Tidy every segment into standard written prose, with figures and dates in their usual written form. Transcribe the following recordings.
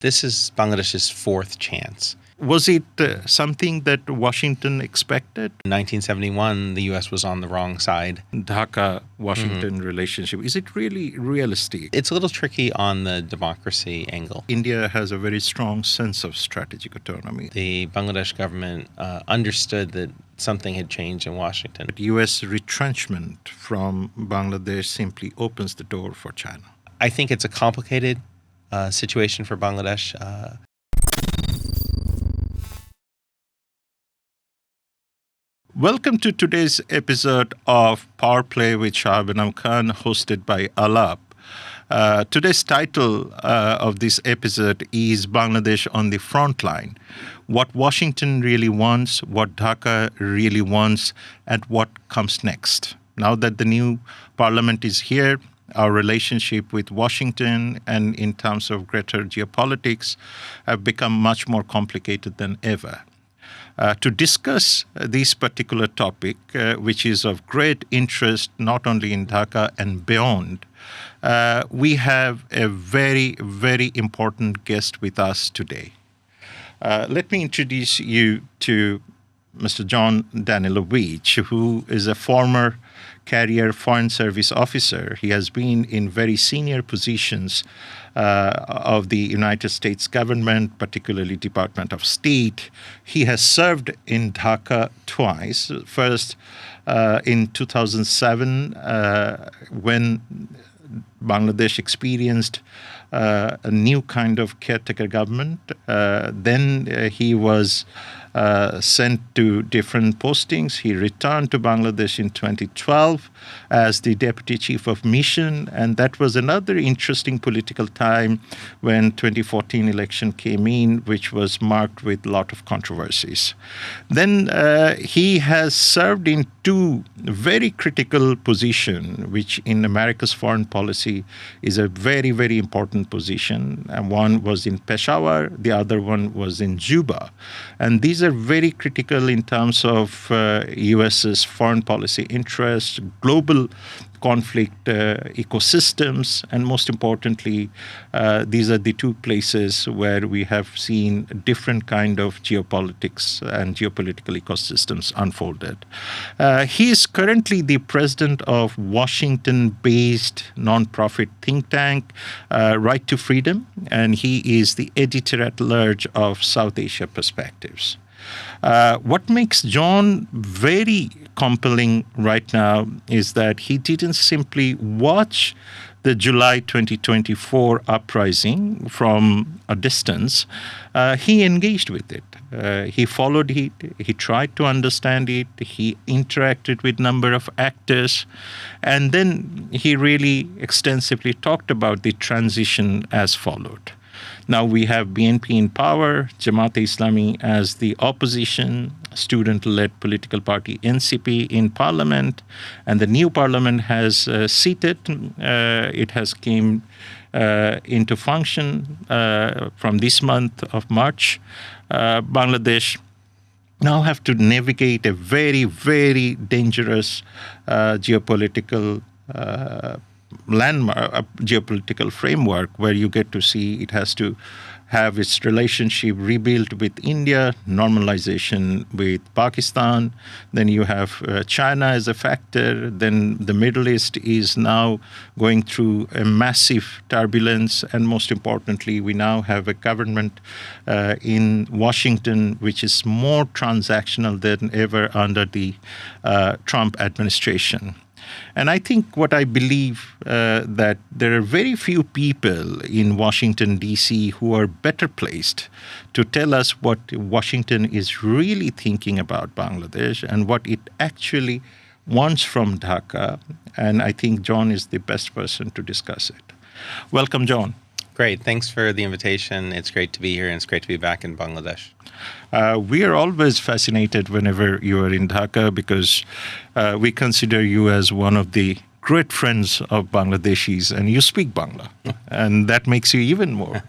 This is Bangladesh's fourth chance. Was it something that Washington expected? In 1971, the U.S. was on the wrong side. Dhaka-Washington relationship, is it really realistic? It's a little tricky on the democracy angle. India has a very strong sense of strategic autonomy. The Bangladesh government understood that something had changed in Washington. But U.S. retrenchment from Bangladesh simply opens the door for China. I think it's a complicated situation for Bangladesh. Welcome to today's episode of Power Play with Shahabinam Khan, hosted by Alap. Today's title of this episode is Bangladesh on the Front Line. What Washington really wants, what Dhaka really wants, and what comes next. Now that the new parliament is here, our relationship with Washington and in terms of greater geopolitics have become much more complicated than ever. To discuss this particular topic, which is of great interest not only in Dhaka and beyond, we have a very, very important guest with us today. Let me introduce you to Mr. Jon Danilowicz, who is a former career Foreign Service officer. He has been in very senior positions of the United States government, particularly Department of State. He has served in Dhaka twice. First, in 2007, when Bangladesh experienced a new kind of caretaker government. Then he was sent to different postings. He returned to Bangladesh in 2012 as the Deputy Chief of Mission, and that was another interesting political time when 2014 election came in, which was marked with a lot of controversies. Then he has served in two very critical positions, which in America's foreign policy is a very, very important position. And one was in Peshawar, the other one was in Juba. And these are very critical in terms of US's foreign policy interests, global conflict ecosystems, and most importantly, these are the two places where we have seen different kind of geopolitics and geopolitical ecosystems unfolded. He is currently the president of Washington-based nonprofit think tank, Right to Freedom, and he is the editor-at-large of South Asia Perspectives. What makes Jon very compelling right now is that he didn't simply watch the July 2024 uprising from a distance. He engaged with it. He followed it. He tried to understand it. He interacted with a number of actors. And then he really extensively talked about the transition as followed. Now we have BNP in power, Jamaat-e-Islami as the opposition, student-led political party NCP in parliament, and the new parliament has seated. It has came into function from this month of March. Bangladesh now have to navigate a very, very dangerous geopolitical landmark, a geopolitical framework where you get to see it has to have its relationship rebuilt with India, normalization with Pakistan. Then you have China as a factor. Then the Middle East is now going through a massive turbulence. And most importantly, we now have a government in Washington which is more transactional than ever under the Trump administration. And I think what I believe that there are very few people in Washington, D.C. who are better placed to tell us what Washington is really thinking about Bangladesh and what it actually wants from Dhaka. And I think Jon is the best person to discuss it. Welcome, Jon. Great. Thanks for the invitation. It's great to be here, and it's great to be back in Bangladesh. We are always fascinated whenever you are in Dhaka because we consider you as one of the great friends of Bangladeshis, and you speak Bangla, and that makes you even more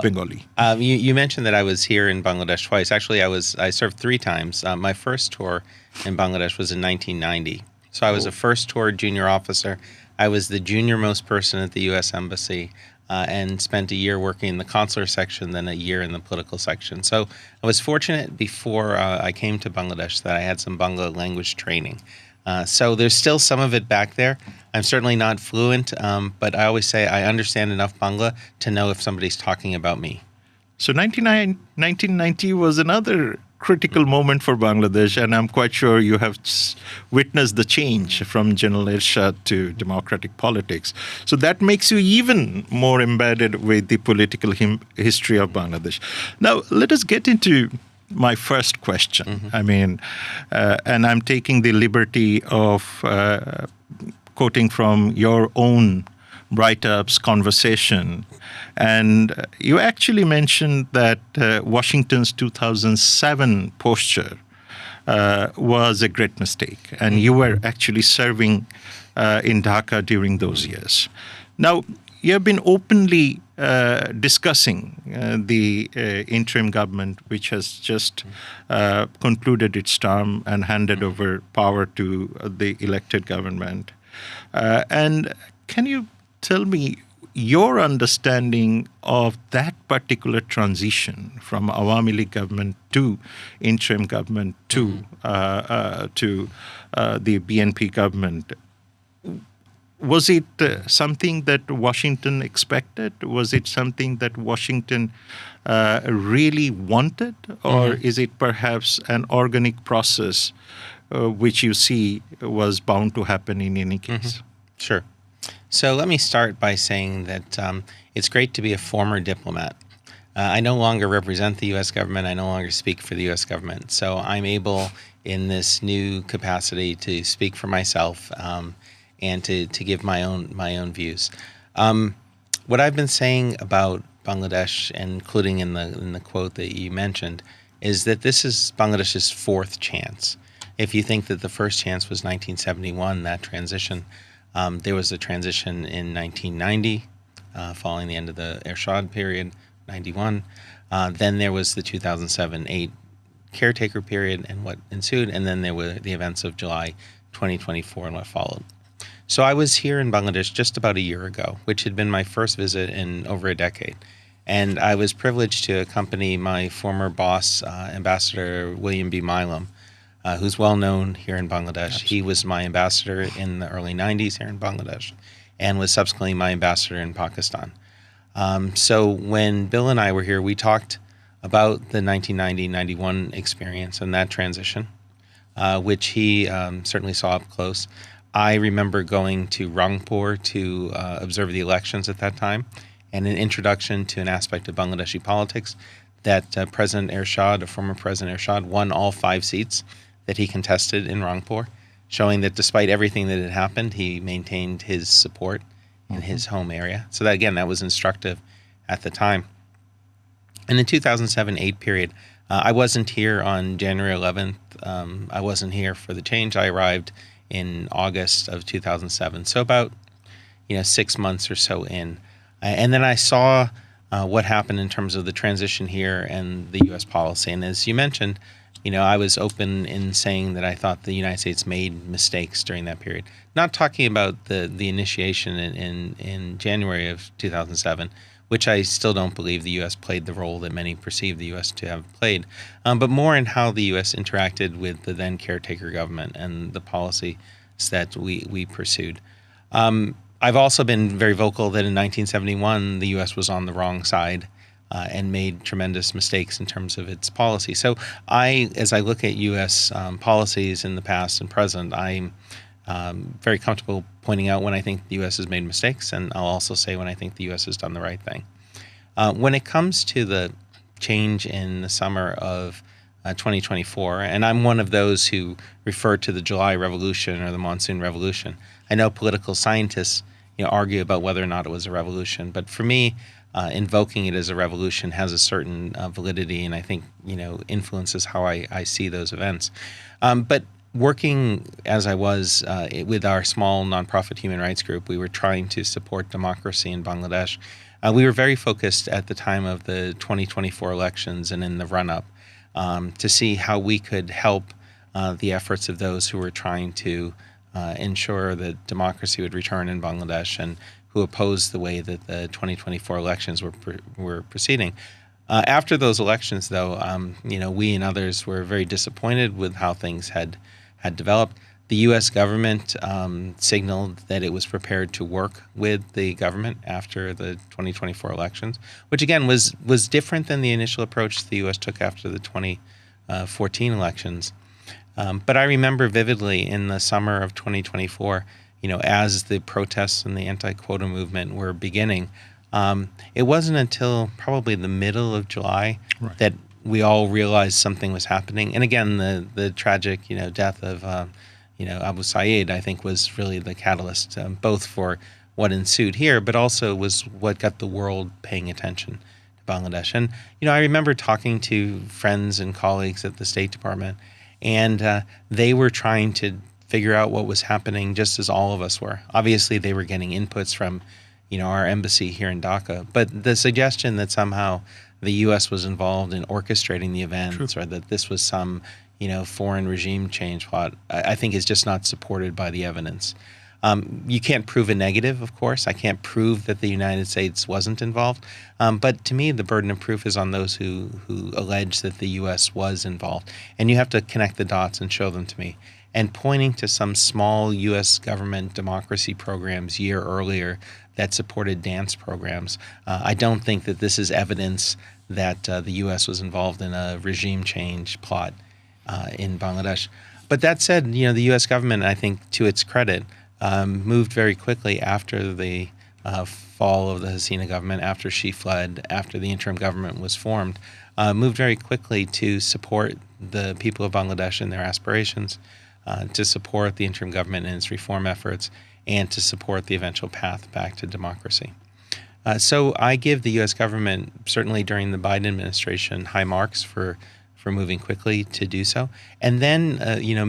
Bengali. You mentioned that I was here in Bangladesh twice. Actually, I served 3 times. My first tour in Bangladesh was in 1990. So I was a first tour junior officer. I was the junior most person at the U.S. Embassy. and spent a year working in the consular section, then a year in the political section. So I was fortunate before I came to Bangladesh that I had some Bangla language training. So there's still some of it back there. I'm certainly not fluent, but I always say I understand enough Bangla to know if somebody's talking about me. So 1990 was another critical moment for Bangladesh, and I'm quite sure you have witnessed the change from General Ershad to democratic politics. So that makes you even more embedded with the political history of Bangladesh. Now, let us get into my first question. Mm-hmm. I mean, and I'm taking the liberty of quoting from your own write-ups, conversation. And you actually mentioned that Washington's 2007 posture was a great mistake. And you were actually serving in Dhaka during those years. Now, you have been openly discussing the interim government, which has just concluded its term and handed over power to the elected government. And can you tell me your understanding of that particular transition from Awami League government to interim government to the BNP government? Was it something that Washington expected? Was it something that Washington really wanted? Or is it perhaps an organic process which you see was bound to happen in any case? Sure. So let me start by saying that it's great to be a former diplomat. I no longer represent the U.S. government. I no longer speak for the U.S. government. So I'm able in this new capacity to speak for myself and to give my own views. What I've been saying about Bangladesh, including in the quote that you mentioned, is that this is Bangladesh's fourth chance. If you think that the first chance was 1971, that transition, there was a transition in 1990, following the end of the Ershad period, 91. Then there was the 2007-8 caretaker period and what ensued, and then there were the events of July 2024 and what followed. So I was here in Bangladesh just about a year ago, which had been my first visit in over a decade. And I was privileged to accompany my former boss, Ambassador William B. Milam, who's well known here in Bangladesh. Absolutely. He was my ambassador in the early 90s here in Bangladesh and was subsequently my ambassador in Pakistan. So when Bill and I were here, we talked about the 1990-91 experience and that transition, which he certainly saw up close. I remember going to Rangpur to observe the elections at that time and an introduction to an aspect of Bangladeshi politics that President Ershad, former President Ershad, won all 5 seats that he contested in Rangpur, showing that despite everything that had happened, he maintained his support in his home area. So that, again, that was instructive at the time. In the 2007-8 period, I wasn't here on January 11th. I wasn't here for the change. I arrived in August of 2007, so about 6 months or so in. And then I saw what happened in terms of the transition here and the U.S. policy. And as you mentioned, I was open in saying that I thought the United States made mistakes during that period. Not talking about the initiation in January of 2007, which I still don't believe the U.S. played the role that many perceive the U.S. to have played, but more in how the U.S. interacted with the then caretaker government and the policies that we pursued. I've also been very vocal that in 1971, the U.S. was on the wrong side and made tremendous mistakes in terms of its policy. So as I look at U.S. policies in the past and present, I'm very comfortable pointing out when I think the U.S. has made mistakes, and I'll also say when I think the U.S. has done the right thing. When it comes to the change in the summer of 2024, and I'm one of those who refer to the July Revolution or the Monsoon Revolution. I know political scientists argue about whether or not it was a revolution, but for me, invoking it as a revolution has a certain validity, and I think influences how I see those events. But working as I was with our small nonprofit human rights group, we were trying to support democracy in Bangladesh. We were very focused at the time of the 2024 elections and in the run-up to see how we could help the efforts of those who were trying to ensure that democracy would return in Bangladesh and who opposed the way that the 2024 elections were proceeding. After those elections, though, we and others were very disappointed with how things had developed. The U.S. government signaled that it was prepared to work with the government after the 2024 elections, which again was different than the initial approach the U.S. took after the 2014 elections. But I remember vividly in the summer of 2024, as the protests and the anti-quota movement were beginning, it wasn't until probably the middle of July that we all realized something was happening. And again, the tragic, death of, Abu Sayyid, I think, was really the catalyst, both for what ensued here, but also was what got the world paying attention to Bangladesh. And, I remember talking to friends and colleagues at the State Department, and they were trying to figure out what was happening just as all of us were. Obviously, they were getting inputs from, our embassy here in Dhaka, but the suggestion that somehow the U.S. was involved in orchestrating the events or that this was some, foreign regime change plot, I think is just not supported by the evidence. You can't prove a negative, of course. I can't prove that the United States wasn't involved. But to me, the burden of proof is on those who allege that the U.S. was involved. And you have to connect the dots and show them to me. And pointing to some small U.S. government democracy programs year earlier that supported dance programs, I don't think that this is evidence that the U.S. was involved in a regime change plot in Bangladesh. But that said, the U.S. government, I think, to its credit, moved very quickly after the fall of the Hasina government, after she fled, after the interim government was formed, moved very quickly to support the people of Bangladesh in their aspirations, to support the interim government in its reform efforts, and to support the eventual path back to democracy. So I give the U.S. government, certainly during the Biden administration, high marks for moving quickly to do so. And then,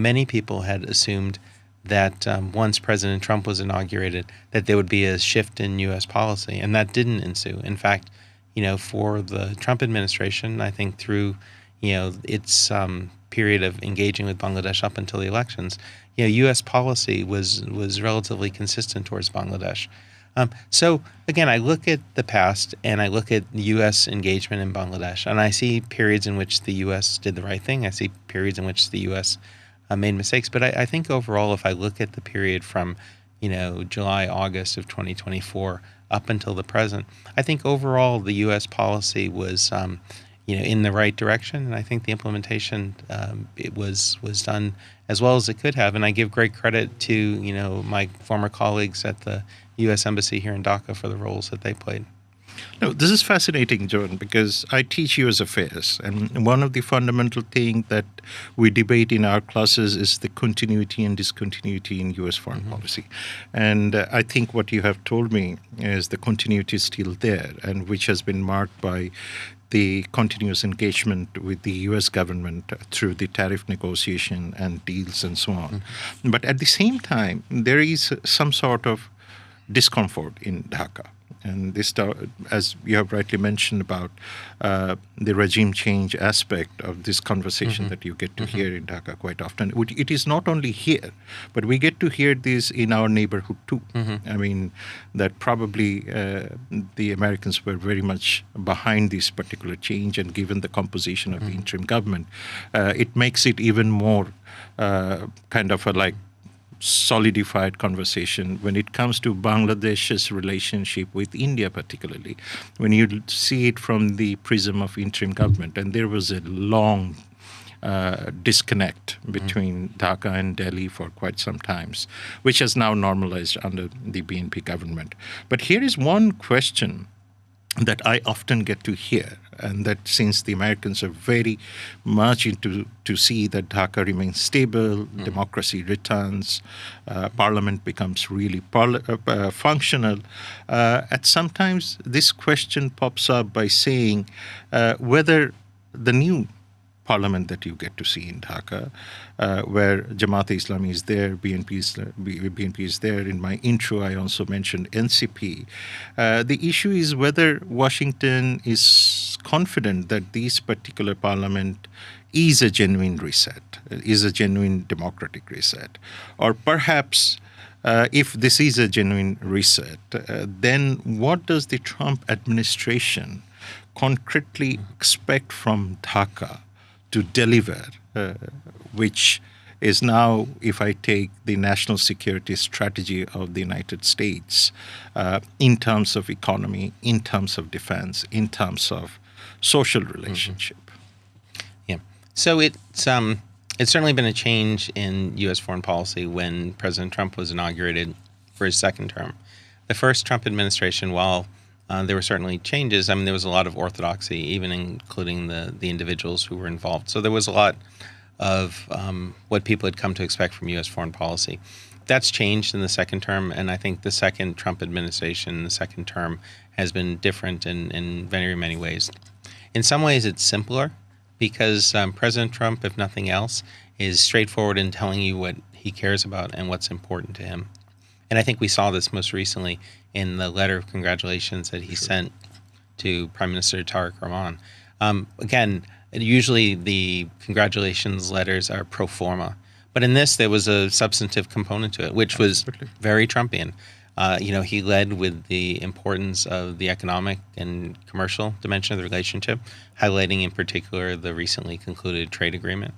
many people had assumed that once President Trump was inaugurated, that there would be a shift in U.S. policy, and that didn't ensue. In fact, for the Trump administration, I think through, its period of engaging with Bangladesh up until the elections, U.S. policy was relatively consistent towards Bangladesh. So again, I look at the past and I look at U.S. engagement in Bangladesh, and I see periods in which the U.S. did the right thing. I see periods in which the U.S. Made mistakes. But I think overall, if I look at the period from, July, August of 2024 up until the present, I think overall the U.S. policy was, in the right direction. And I think the implementation, it was done as well as it could have. And I give great credit to, my former colleagues at the U.S. Embassy here in Dhaka for the roles that they played. No, this is fascinating, Jon, because I teach U.S. affairs, and one of the fundamental things that we debate in our classes is the continuity and discontinuity in U.S. foreign policy. And I think what you have told me is the continuity is still there, and which has been marked by the continuous engagement with the U.S. government through the tariff negotiation and deals and so on. But at the same time, there is some sort of discomfort in Dhaka. And this, as you have rightly mentioned about the regime change aspect of this conversation that you get to hear in Dhaka quite often. It is not only here, but we get to hear this in our neighborhood too. I mean, that probably the Americans were very much behind this particular change, and given the composition of the interim government, it makes it even more kind of a like solidified conversation when it comes to Bangladesh's relationship with India, particularly when you see it from the prism of interim government. And there was a long disconnect between Dhaka and Delhi for quite some times, which has now normalized under the BNP government. But here is one question that I often get to hear, and that since the Americans are very much into to see that Dhaka remains stable, democracy returns, parliament becomes really functional, at sometimes this question pops up by saying whether the new parliament that you get to see in Dhaka, where Jamaat-e-Islami is there, BNP is there. In my intro, I also mentioned NCP. The issue is whether Washington is confident that this particular parliament is a genuine reset, is a genuine democratic reset, or perhaps if this is a genuine reset, then what does the Trump administration concretely expect from Dhaka to deliver, which is now, if I take the national security strategy of the United States, in terms of economy, in terms of defense, in terms of social relationship? Yeah. So it's certainly been a change in U.S. foreign policy when President Trump was inaugurated for his second term. The first Trump administration, while there were certainly changes, I mean, there was a lot of orthodoxy, even including the individuals who were involved. So there was a lot of what people had come to expect from U.S. foreign policy. That's changed in the second term, and I think the second Trump administration, the second term, has been different in very many ways. In some ways, it's simpler because President Trump, if nothing else, is straightforward in telling you what he cares about and what's important to him. And I think we saw this most recently in the letter of congratulations that he sent to Prime Minister Tariq Rahman. Again, usually the congratulations letters are pro forma, but in this there was a substantive component to it, which was very Trumpian. He led with the importance of the economic and commercial dimension of the relationship, highlighting in particular the recently concluded trade agreement.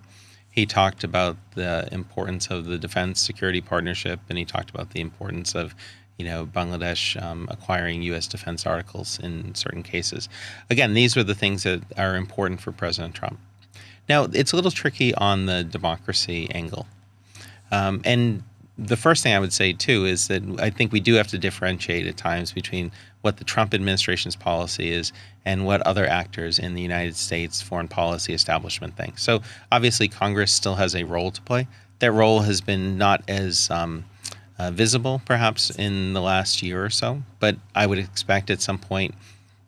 He talked about the importance of the defense security partnership, and he talked about the importance of Bangladesh acquiring U.S. defense articles in certain cases. Again, these are the things that are important for President Trump. Now, it's a little tricky on the democracy angle. And the first thing I would say, too, is that I think we do have to differentiate at times between what the Trump administration's policy is and what other actors in the United States foreign policy establishment think. So obviously, Congress still has a role to play. That role has been not as visible, perhaps, in the last year or so, but I would expect at some point,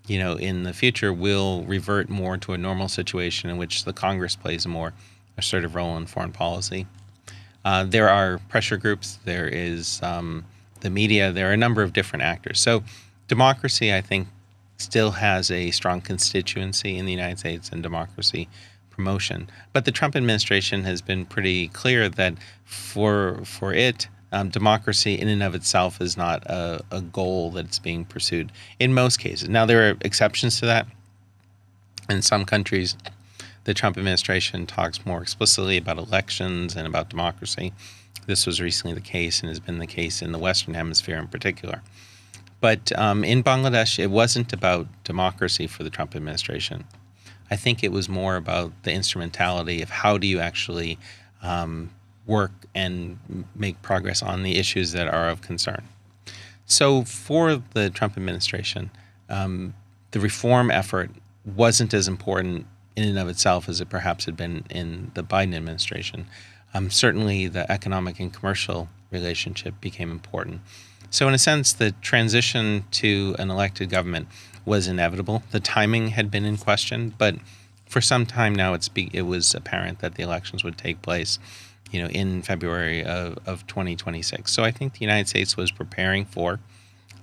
in the future, we'll revert more to a normal situation in which the Congress plays a more assertive role in foreign policy. There are pressure groups, there is the media, there are a number of different actors. So democracy, I think, still has a strong constituency in the United States in democracy promotion. But the Trump administration has been pretty clear that for it, democracy in and of itself is not a goal that's being pursued in most cases. Now, there are exceptions to that. In some countries, the Trump administration talks more explicitly about elections and about democracy. This was recently the case and has been the case in the Western Hemisphere in particular. But in Bangladesh, it wasn't about democracy for the Trump administration. I think it was more about the instrumentality of how do you actually work and make progress on the issues that are of concern. So for the Trump administration, the reform effort wasn't as important in and of itself as it perhaps had been in the Biden administration. Certainly the economic and commercial relationship became important. So in a sense, the transition to an elected government was inevitable. The timing had been in question, but for some time now it was apparent that the elections would take place in February of 2026. So I think the United States was preparing for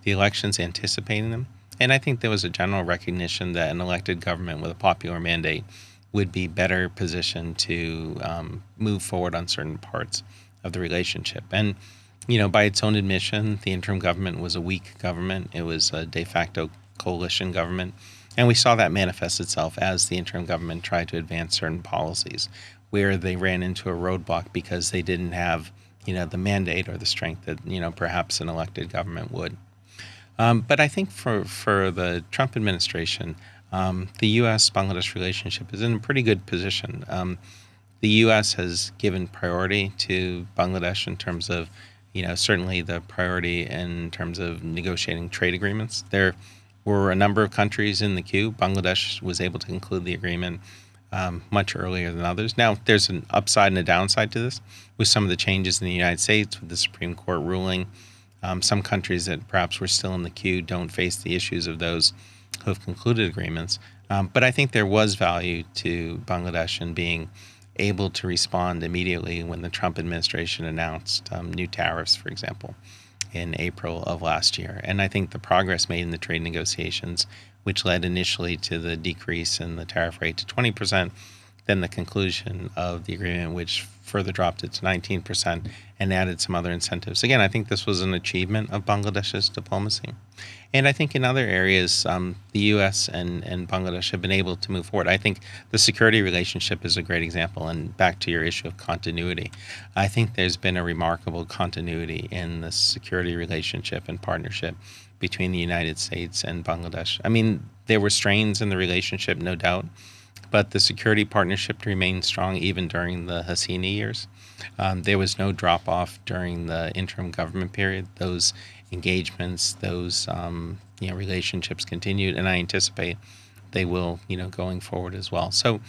the elections, anticipating them. And I think there was a general recognition that an elected government with a popular mandate would be better positioned to move forward on certain parts of the relationship. And, by its own admission, the interim government was a weak government. It was a de facto coalition government. And we saw that manifest itself as the interim government tried to advance certain policies where they ran into a roadblock because they didn't have, the mandate or the strength that, perhaps an elected government would. But I think for the Trump administration, the U.S.-Bangladesh relationship is in a pretty good position. The U.S. has given priority to Bangladesh in terms of, certainly the priority in terms of negotiating trade agreements. There were a number of countries in the queue. Bangladesh was able to conclude the agreement much earlier than others. Now, there's an upside and a downside to this with some of the changes in the United States with the Supreme Court ruling. Some countries that perhaps were still in the queue don't face the issues of those who have concluded agreements. But I think there was value to Bangladesh in being able to respond immediately when the Trump administration announced new tariffs, for example, in April of last year. And I think the progress made in the trade negotiations, which led initially to the decrease in the tariff rate to 20%, than the conclusion of the agreement, which further dropped it to 19% and added some other incentives. Again, I think this was an achievement of Bangladesh's diplomacy. And I think in other areas, the U.S. and Bangladesh have been able to move forward. I think the security relationship is a great example. And back to your issue of continuity, I think there's been a remarkable continuity in the security relationship and partnership between the United States and Bangladesh. I mean, there were strains in the relationship, no doubt, but the security partnership remained strong even during the Hasina years. There was no drop-off during the interim government period. Those engagements, those relationships continued, and I anticipate they will, going forward as well. So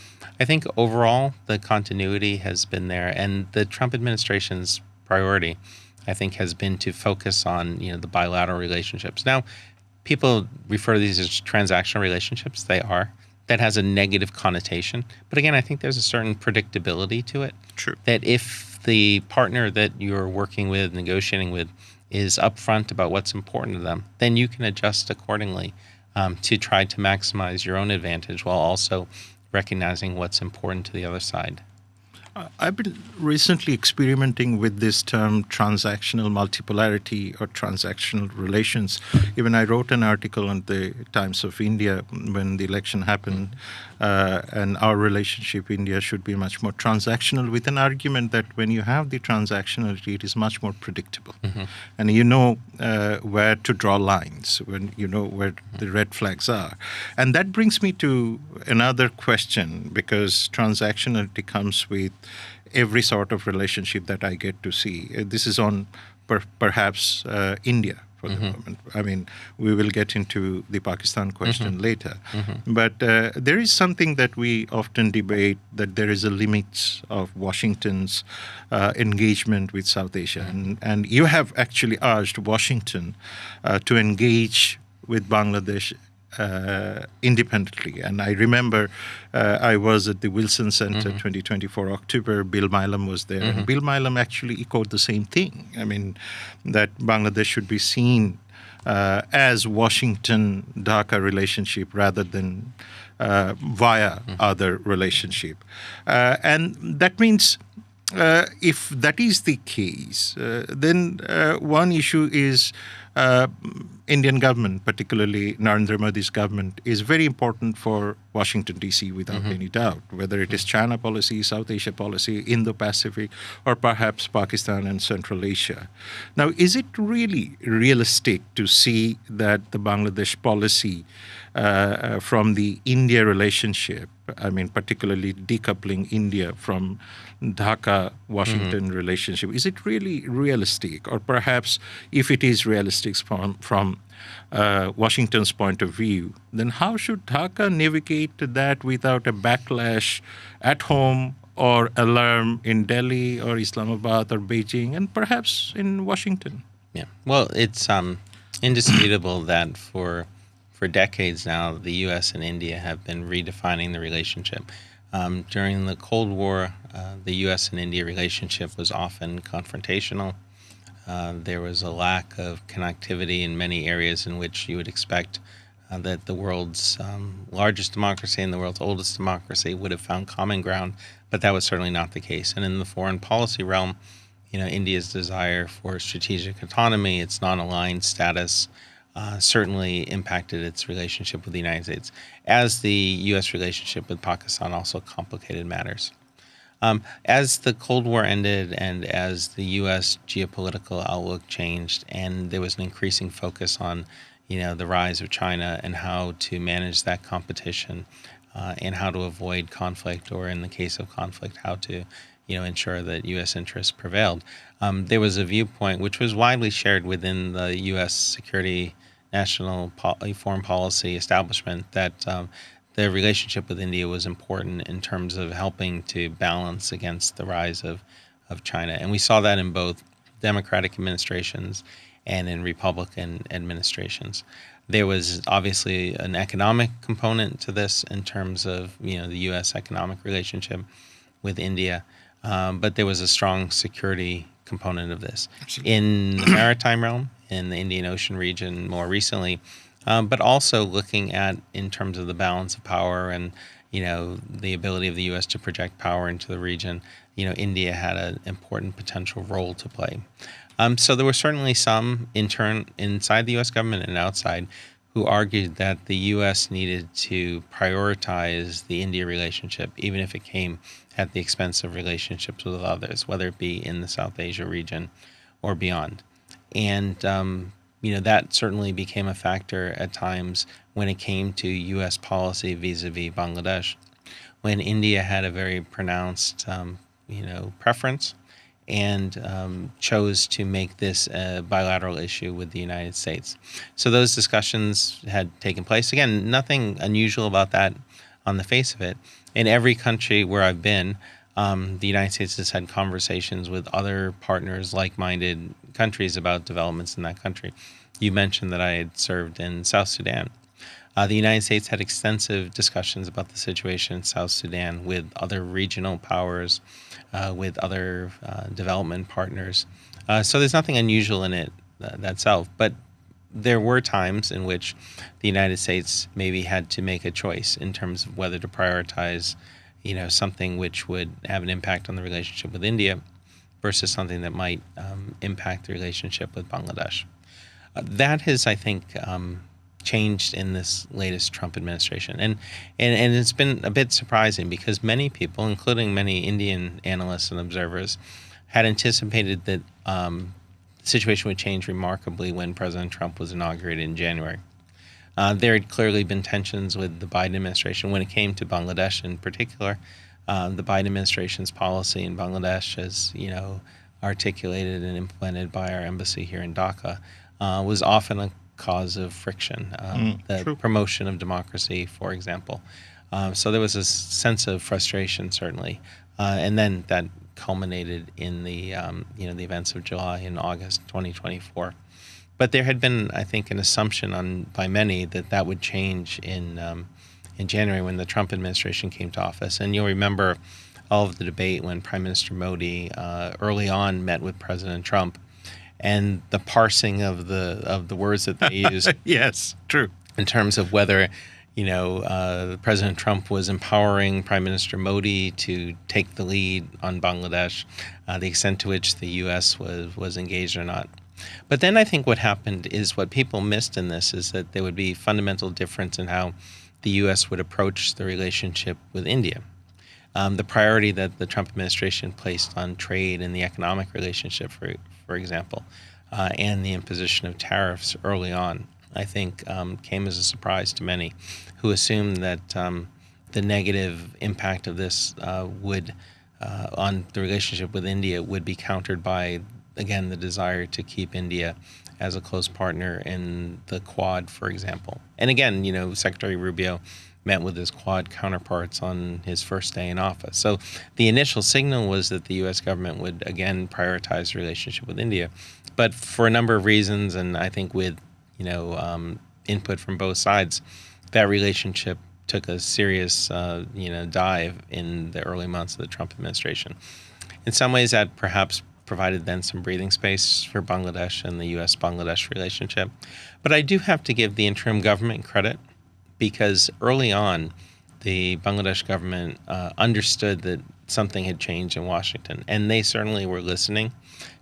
I think overall the continuity has been there, and the Trump administration's priority, I think, has been to focus on the bilateral relationships. Now, people refer to these as transactional relationships. They are. That has a negative connotation. But again, I think there's a certain predictability to it. True. That if the partner that you're working with, negotiating with, is upfront about what's important to them, then you can adjust accordingly to try to maximize your own advantage while also recognizing what's important to the other side. I've been recently experimenting with this term transactional multipolarity or transactional relations. Even I wrote an article on the Times of India when the election happened, and our relationship India should be much more transactional, with an argument that when you have the transactionality, it is much more predictable. And you know where to draw lines, when you know where the red flags are. And that brings me to another question, because transactionality comes with every sort of relationship that I get to see. This is on perhaps India for the moment. I mean, we will get into the Pakistan question later. But there is something that we often debate, that there is a limit of Washington's engagement with South Asia. And you have actually urged Washington to engage with Bangladesh independently. And I remember I was at the Wilson Center 2024 October. Bill Milam was there. And Bill Milam actually echoed the same thing. I mean, that Bangladesh should be seen as Washington-Dhaka relationship rather than via other relationship. And that means if that is the case, then one issue is Indian government, particularly Narendra Modi's government, is very important for Washington, D.C., without any doubt, whether it is China policy, South Asia policy, Indo-Pacific, or perhaps Pakistan and Central Asia. Now, is it really realistic to see that the Bangladesh policy from the India relationship, I mean, particularly decoupling India from Dhaka-Washington relationship, is it really realistic? Or perhaps if it is realistic from Washington's point of view, then how should Dhaka navigate that without a backlash at home or alarm in Delhi or Islamabad or Beijing and perhaps in Washington? Yeah. Well, it's indisputable that for decades now, the U.S. and India have been redefining the relationship. During the Cold War, the U.S. and India relationship was often confrontational. There was a lack of connectivity in many areas in which you would expect that the world's largest democracy and the world's oldest democracy would have found common ground, but that was certainly not the case. And in the foreign policy realm, India's desire for strategic autonomy, its non-aligned status, certainly impacted its relationship with the United States, as the U.S. relationship with Pakistan also complicated matters. As the Cold War ended and as the U.S. geopolitical outlook changed and there was an increasing focus on, the rise of China and how to manage that competition and how to avoid conflict, or in the case of conflict, how to, ensure that U.S. interests prevailed, there was a viewpoint which was widely shared within the U.S. security national foreign policy establishment that the relationship with India was important in terms of helping to balance against the rise of China. And we saw that in both Democratic administrations and in Republican administrations. There was obviously an economic component to this in terms of, the U.S. economic relationship with India, but there was a strong security component of this. Absolutely. In the maritime realm, in the Indian Ocean region more recently, but also looking at in terms of the balance of power and the ability of the U.S. to project power into the region. India had an important potential role to play. So there were certainly some inside the U.S. government and outside who argued that the U.S. needed to prioritize the India relationship, even if it came at the expense of relationships with others, whether it be in the South Asia region or beyond. And that certainly became a factor at times when it came to U.S. policy vis-a-vis Bangladesh, when India had a very pronounced, preference and chose to make this a bilateral issue with the United States. So those discussions had taken place. Again, nothing unusual about that on the face of it. In every country where I've been, the United States has had conversations with other partners, like-minded countries about developments in that country. You mentioned that I had served in South Sudan. The United States had extensive discussions about the situation in South Sudan with other regional powers, with other development partners. So there's nothing unusual in it thatself. But there were times in which the United States maybe had to make a choice in terms of whether to prioritize, something which would have an impact on the relationship with India versus something that might impact the relationship with Bangladesh. That has, I think, changed in this latest Trump administration. And it's been a bit surprising because many people, including many Indian analysts and observers, had anticipated that the situation would change remarkably when President Trump was inaugurated in January. There had clearly been tensions with the Biden administration when it came to Bangladesh in particular. The Biden administration's policy in Bangladesh, as articulated and implemented by our embassy here in Dhaka, was often a cause of friction. The True. promotion of democracy, for example. So there was a sense of frustration, certainly, and then that culminated in the the events of July and August 2024. But there had been, I think, an assumption by many that would change in January when the Trump administration came to office. And you'll remember all of the debate when Prime Minister Modi early on met with President Trump, and the parsing of the words that they used. Yes, true. In terms of whether President Trump was empowering Prime Minister Modi to take the lead on Bangladesh, the extent to which the U.S. was engaged or not. But then I think what happened is what people missed in this is that there would be fundamental difference in how the U.S. would approach the relationship with India. The priority that the Trump administration placed on trade and the economic relationship, for example, and the imposition of tariffs early on, I think came as a surprise to many who assumed that the negative impact of this would on the relationship with India would be countered by, again, the desire to keep India as a close partner in the Quad, for example. And again, Secretary Rubio met with his Quad counterparts on his first day in office. So the initial signal was that the U.S. government would, again, prioritize the relationship with India. But for a number of reasons, and I think with, input from both sides, that relationship took a serious, dive in the early months of the Trump administration. In some ways, that perhaps provided then some breathing space for Bangladesh and the U.S.-Bangladesh relationship. But I do have to give the interim government credit because early on, the Bangladesh government understood that something had changed in Washington, and they certainly were listening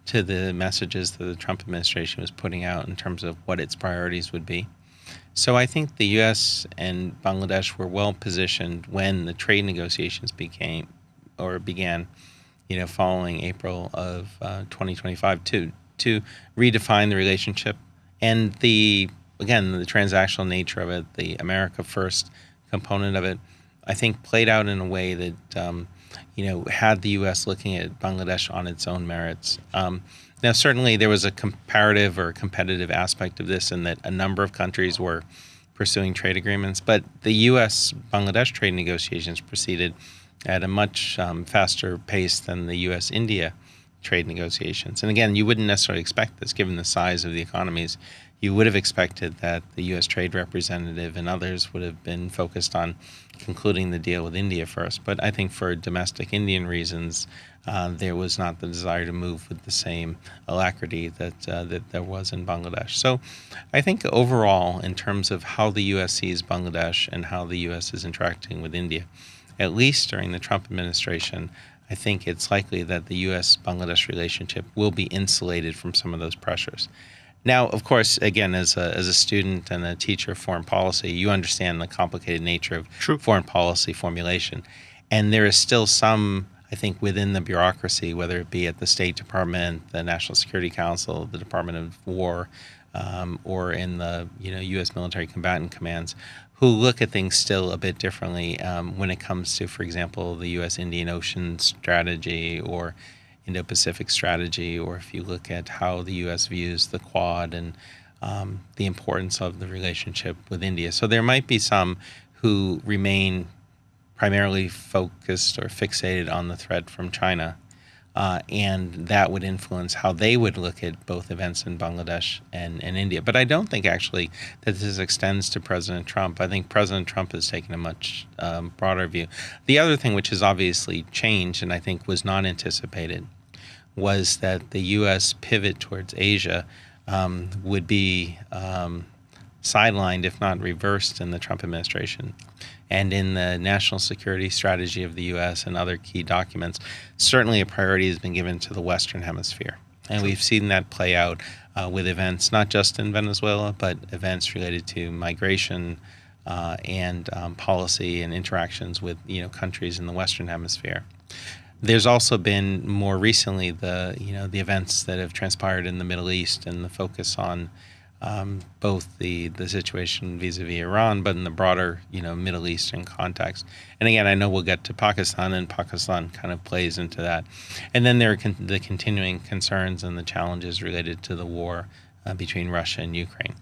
to the messages that the Trump administration was putting out in terms of what its priorities would be. So I think the U.S. and Bangladesh were well positioned when the trade negotiations began, following April of 2025 to redefine the relationship and the transactional nature of it, the America First component of it, I think played out in a way that had the U.S. looking at Bangladesh on its own merits. Now, certainly there was a comparative or competitive aspect of this in that a number of countries were pursuing trade agreements, but the U.S.-Bangladesh trade negotiations proceeded at a much faster pace than the U.S.-India trade negotiations. And again, you wouldn't necessarily expect this given the size of the economies. You would have expected that the U.S. trade representative and others would have been focused on concluding the deal with India first. But I think for domestic Indian reasons, there was not the desire to move with the same alacrity that there was in Bangladesh. So I think overall, in terms of how the U.S. sees Bangladesh and how the U.S. is interacting with India, at least during the Trump administration, I think it's likely that the U.S.-Bangladesh relationship will be insulated from some of those pressures. Now, of course, again, as a student and a teacher of foreign policy, you understand the complicated nature of foreign policy formulation. And there is still some, I think, within the bureaucracy, whether it be at the State Department, the National Security Council, the Department of War, or in the U.S. military combatant commands, who look at things still a bit differently when it comes to, for example, the U.S. Indian Ocean strategy or Indo-Pacific strategy, or if you look at how the U.S. views the Quad and the importance of the relationship with India. So there might be some who remain primarily focused or fixated on the threat from China, and that would influence how they would look at both events in Bangladesh and India. But I don't think actually that this extends to President Trump. I think President Trump has taken a much broader view. The other thing which has obviously changed and I think was not anticipated was that the U.S. pivot towards Asia would be sidelined, if not reversed, in the Trump administration. And in the national security strategy of the U.S. and other key documents, certainly a priority has been given to the Western Hemisphere. And we've seen that play out with events, not just in Venezuela, but events related to migration and policy and interactions with countries in the Western Hemisphere. There's also been more recently the events that have transpired in the Middle East and the focus on both the situation vis-a-vis Iran, but in the broader Middle Eastern context. And again, I know we'll get to Pakistan, and Pakistan kind of plays into that. And then there are the continuing concerns and the challenges related to the war between Russia and Ukraine.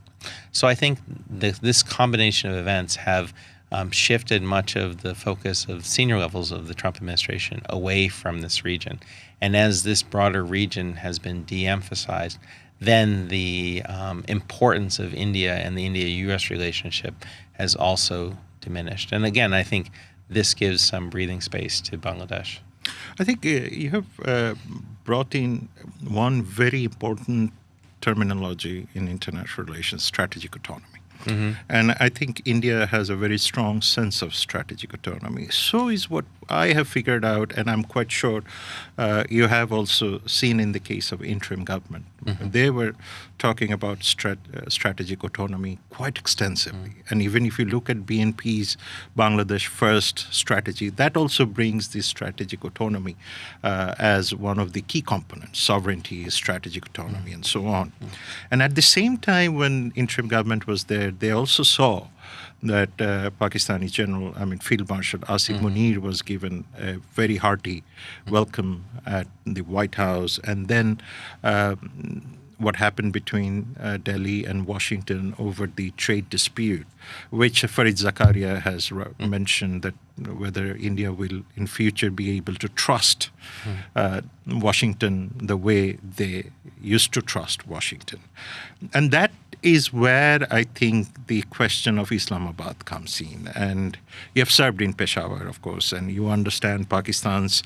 So I think this combination of events have shifted much of the focus of senior levels of the Trump administration away from this region. And as this broader region has been de-emphasized, then the importance of India and the India-U.S. relationship has also diminished. And again, I think this gives some breathing space to Bangladesh. I think you have brought in one very important terminology in international relations, strategic autonomy. Mm-hmm. And I think India has a very strong sense of strategic autonomy. So is what I have figured out, and I'm quite sure you have also seen in the case of interim government. Mm-hmm. They were talking about strategic autonomy quite extensively. Mm-hmm. And even if you look at BNP's Bangladesh First strategy, that also brings this strategic autonomy as one of the key components, sovereignty, strategic autonomy, and so on. Mm-hmm. And at the same time, when interim government was there, they also saw that Pakistani Field Marshal Asif Munir was given a very hearty welcome at the White House. And then what happened between Delhi and Washington over the trade dispute, which Farid Zakaria has mentioned that whether India will in future be able to trust Washington the way they used to trust Washington. And that is where I think the question of Islamabad comes in. And you have served in Peshawar, of course, and you understand Pakistan's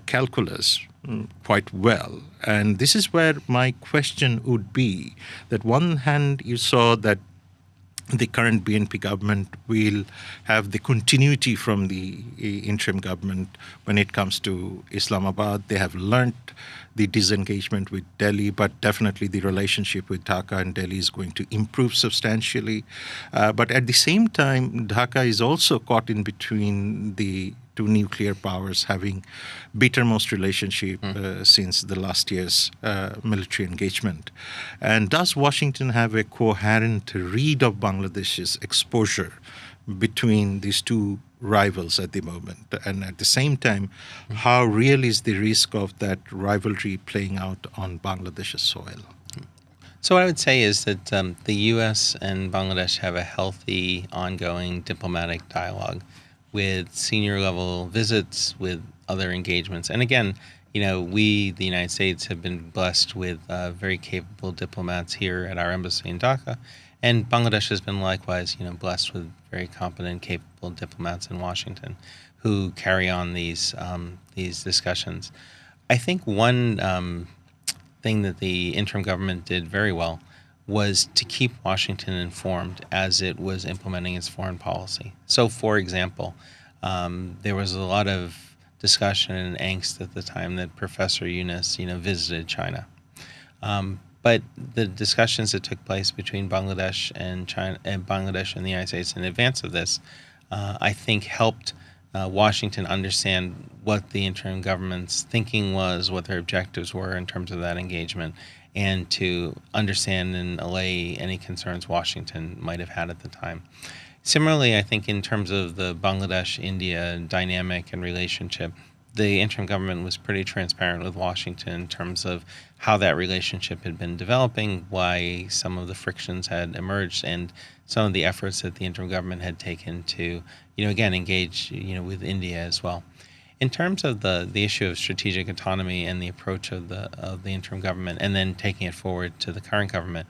calculus quite well. And this is where my question would be, that one hand you saw that the current BNP government will have the continuity from the interim government when it comes to Islamabad. They have learnt the disengagement with Delhi, but definitely the relationship with Dhaka and Delhi is going to improve substantially. But at the same time, Dhaka is also caught in between the two nuclear powers, having bittermost relationship since the last year's military engagement. And does Washington have a coherent read of Bangladesh's exposure between these two rivals at the moment? And at the same time, how real is the risk of that rivalry playing out on Bangladesh's soil? So what I would say is that the U.S. and Bangladesh have a healthy, ongoing diplomatic dialogue with senior level visits, with other engagements. And again, we, the United States, have been blessed with very capable diplomats here at our embassy in Dhaka, and Bangladesh has been likewise, blessed with very competent, capable diplomats in Washington who carry on these discussions. I think one thing that the interim government did very well was to keep Washington informed as it was implementing its foreign policy. So, for example, there was a lot of discussion and angst at the time that Professor Yunus, visited China. But the discussions that took place between Bangladesh and China, and Bangladesh and the United States in advance of this, I think helped Washington understand what the interim government's thinking was, what their objectives were in terms of that engagement, and to understand and allay any concerns Washington might have had at the time. Similarly, I think in terms of the Bangladesh-India dynamic and relationship, the interim government was pretty transparent with Washington in terms of how that relationship had been developing, why some of the frictions had emerged, and some of the efforts that the interim government had taken to, again, engage, with India as well. In terms of the issue of strategic autonomy and the approach of the interim government, and then taking it forward to the current government,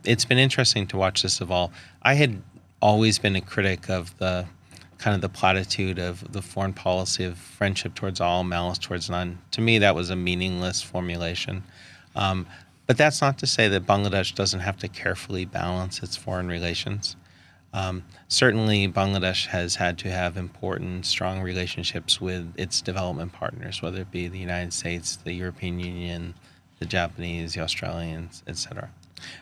it's been interesting to watch this evolve. I had always been a critic of the kind of the platitude of the foreign policy of friendship towards all, malice towards none. To me, that was a meaningless formulation. But that's not to say that Bangladesh doesn't have to carefully balance its foreign relations. Certainly, Bangladesh has had to have important, strong relationships with its development partners, whether it be the United States, the European Union, the Japanese, the Australians, etc.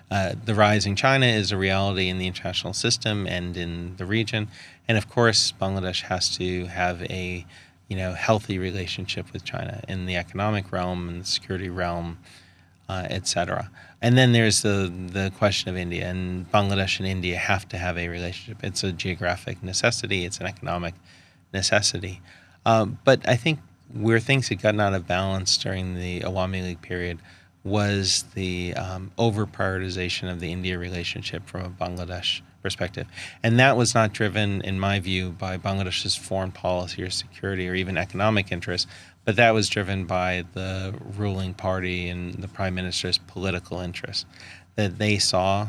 The rise in China is a reality in the international system and in the region, and of course, Bangladesh has to have a healthy relationship with China in the economic realm and the security realm, etc. And then there's the question of India, and Bangladesh and India have to have a relationship. It's a geographic necessity. It's an economic necessity. But I think where things had gotten out of balance during the Awami League period was the over-prioritization of the India relationship from a Bangladesh perspective. And that was not driven, in my view, by Bangladesh's foreign policy or security or even economic interests, but that was driven by the ruling party and the prime minister's political interests, that they saw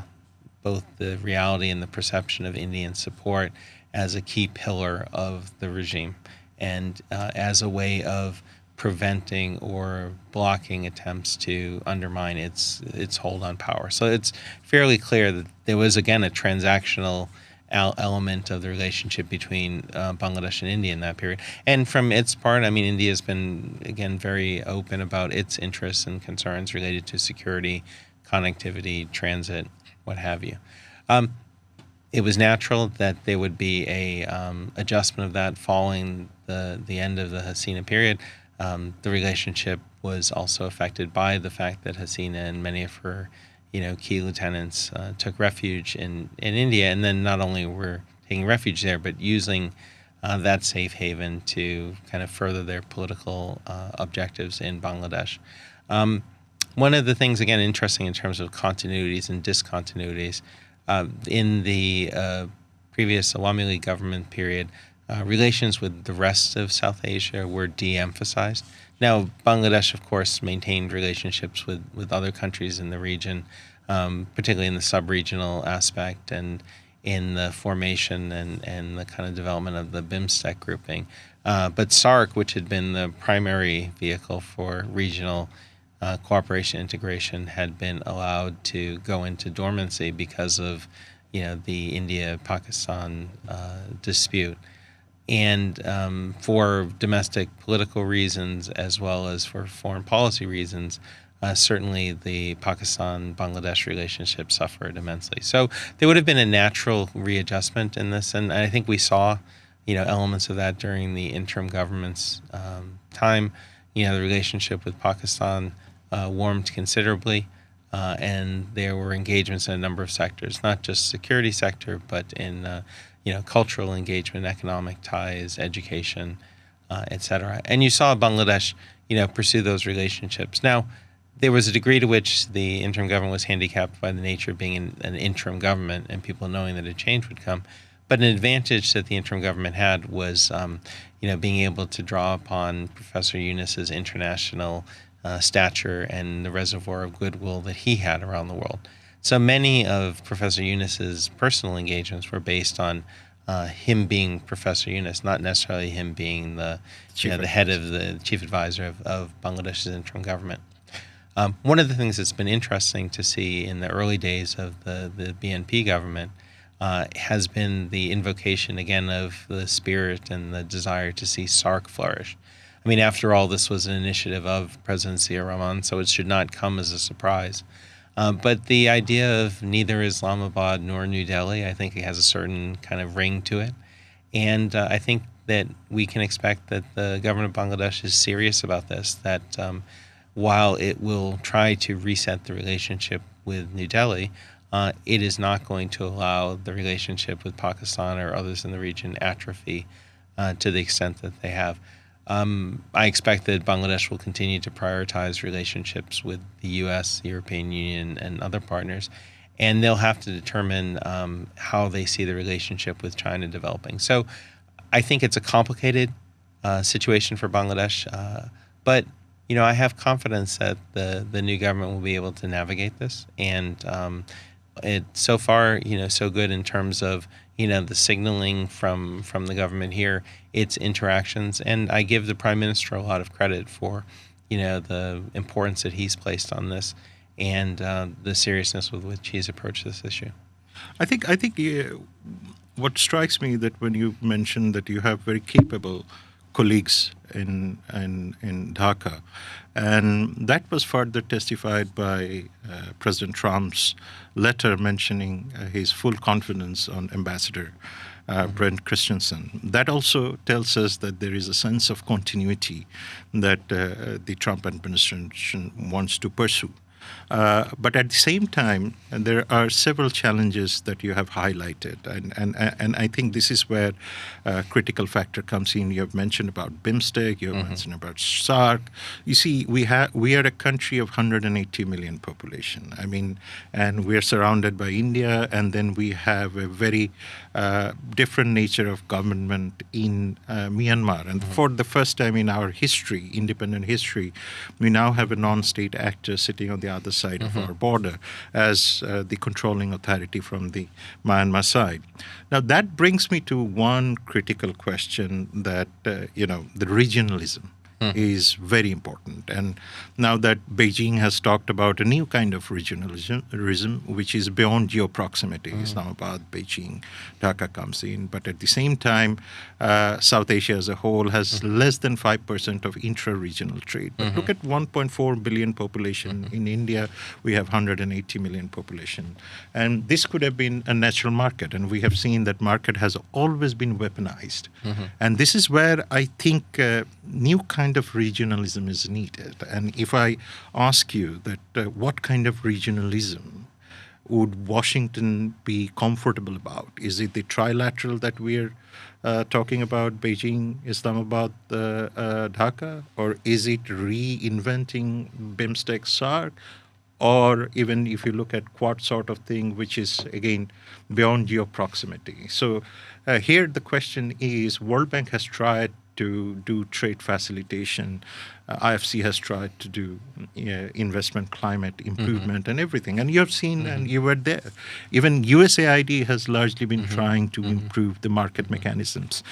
both the reality and the perception of Indian support as a key pillar of the regime and as a way of preventing or blocking attempts to undermine its hold on power. So it's fairly clear that there was, again, a transactional element of the relationship between Bangladesh and India in that period. And from its part, I mean, India has been, again, very open about its interests and concerns related to security, connectivity, transit, what have you. It was natural that there would be a adjustment of that following the end of the Hasina period. The relationship was also affected by the fact that Hasina and many of her key lieutenants took refuge in India, and then not only were taking refuge there, but using that safe haven to kind of further their political objectives in Bangladesh. One of the things, again, interesting in terms of continuities and discontinuities, in the previous Awami League government period, relations with the rest of South Asia were de-emphasized. Now, Bangladesh, of course, maintained relationships with other countries in the region, particularly in the sub-regional aspect and in the formation and the kind of development of the BIMSTEC grouping. But SAARC, which had been the primary vehicle for regional cooperation integration, had been allowed to go into dormancy because of the India-Pakistan dispute. And for domestic political reasons as well as for foreign policy reasons, certainly the Pakistan-Bangladesh relationship suffered immensely. So there would have been a natural readjustment in this, and I think we saw, elements of that during the interim government's time. The relationship with Pakistan warmed considerably, and there were engagements in a number of sectors, not just security sector, but in cultural engagement, economic ties, education, etc. And you saw Bangladesh, pursue those relationships. Now, there was a degree to which the interim government was handicapped by the nature of being an interim government and people knowing that a change would come. But an advantage that the interim government had was, being able to draw upon Professor Yunus's international stature and the reservoir of goodwill that he had around the world. So many of Professor Yunus's personal engagements were based on him being Professor Yunus, not necessarily him being the head of the chief advisor of Bangladesh's interim government. One of the things that's been interesting to see in the early days of the BNP government has been the invocation again of the spirit and the desire to see SARC flourish. I mean, after all, this was an initiative of President Zia Rahman, so it should not come as a surprise. But the idea of neither Islamabad nor New Delhi, I think it has a certain kind of ring to it. And I think that we can expect that the government of Bangladesh is serious about this, that while it will try to reset the relationship with New Delhi, it is not going to allow the relationship with Pakistan or others in the region atrophy to the extent that they have. I expect that Bangladesh will continue to prioritize relationships with the U.S., the European Union, and other partners, and they'll have to determine how they see the relationship with China developing. So I think it's a complicated situation for Bangladesh, but I have confidence that the new government will be able to navigate this, and it so far, so good in terms of the signaling from the government here, its interactions, and I give the Prime Minister a lot of credit for the importance that he's placed on this and the seriousness with which he's approached this issue. I think what strikes me that when you mentioned that you have very capable colleagues in Dhaka, and that was further testified by President Trump's letter mentioning his full confidence on Ambassador Brent Christensen. That also tells us that there is a sense of continuity that the Trump administration wants to pursue. But at the same time, there are several challenges that you have highlighted, and I think this is where a critical factor comes in. You have mentioned about BIMSTEC, you have mentioned about SARC. You see, we are a country of 180 million population. I mean, and we are surrounded by India, and then we have a very different nature of government in Myanmar. And for the first time in our history, independent history, we now have a non-state actor sitting on the other side of our border as the controlling authority from the Myanmar side. Now, that brings me to one critical question that, the regionalism is very important. And now that Beijing has talked about a new kind of regionalism, which is beyond geo-proximity, Islamabad, Beijing, Dhaka comes in. But at the same time, South Asia as a whole has less than 5% of intra-regional trade. But look at 1.4 billion population. In India, we have 180 million population. And this could have been a natural market. And we have seen that market has always been weaponized. And this is where I think new kind of regionalism is needed. And if I ask you that what kind of regionalism would Washington be comfortable about? Is it the trilateral that we're talking about, Beijing, Islamabad, Dhaka? Or is it reinventing BIMSTEC, SARC? Or even if you look at Quad sort of thing, which is, again, beyond geo-proximity. So here the question is, World Bank has tried to do trade facilitation. IFC has tried to do investment climate improvement and everything. And you have seen, and you were there. Even USAID has largely been trying to improve the market mechanisms.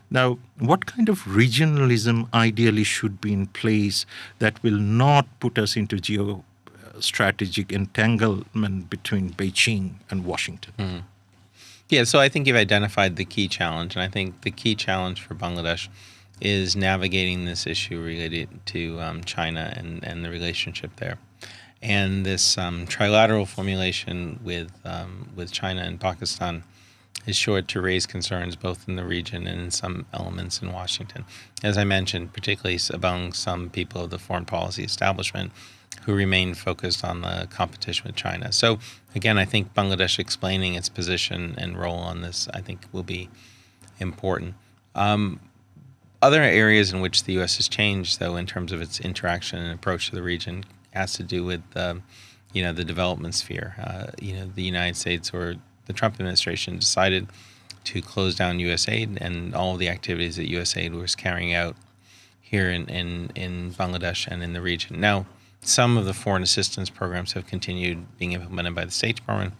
Now, what kind of regionalism ideally should be in place that will not put us into geostrategic entanglement between Beijing and Washington? Yeah, so I think you've identified the key challenge, and I think the key challenge for Bangladesh is navigating this issue related to China and the relationship there. And this trilateral formulation with China and Pakistan is sure to raise concerns both in the region and in some elements in Washington. As I mentioned, particularly among some people of the foreign policy establishment who remain focused on the competition with China. So again, I think Bangladesh explaining its position and role on this, I think, will be important. Other areas in which the U.S. has changed, though, in terms of its interaction and approach to the region, has to do with, the development sphere. The United States or the Trump administration decided to close down USAID and all of the activities that USAID was carrying out here in Bangladesh and in the region. Now, some of the foreign assistance programs have continued being implemented by the State Department.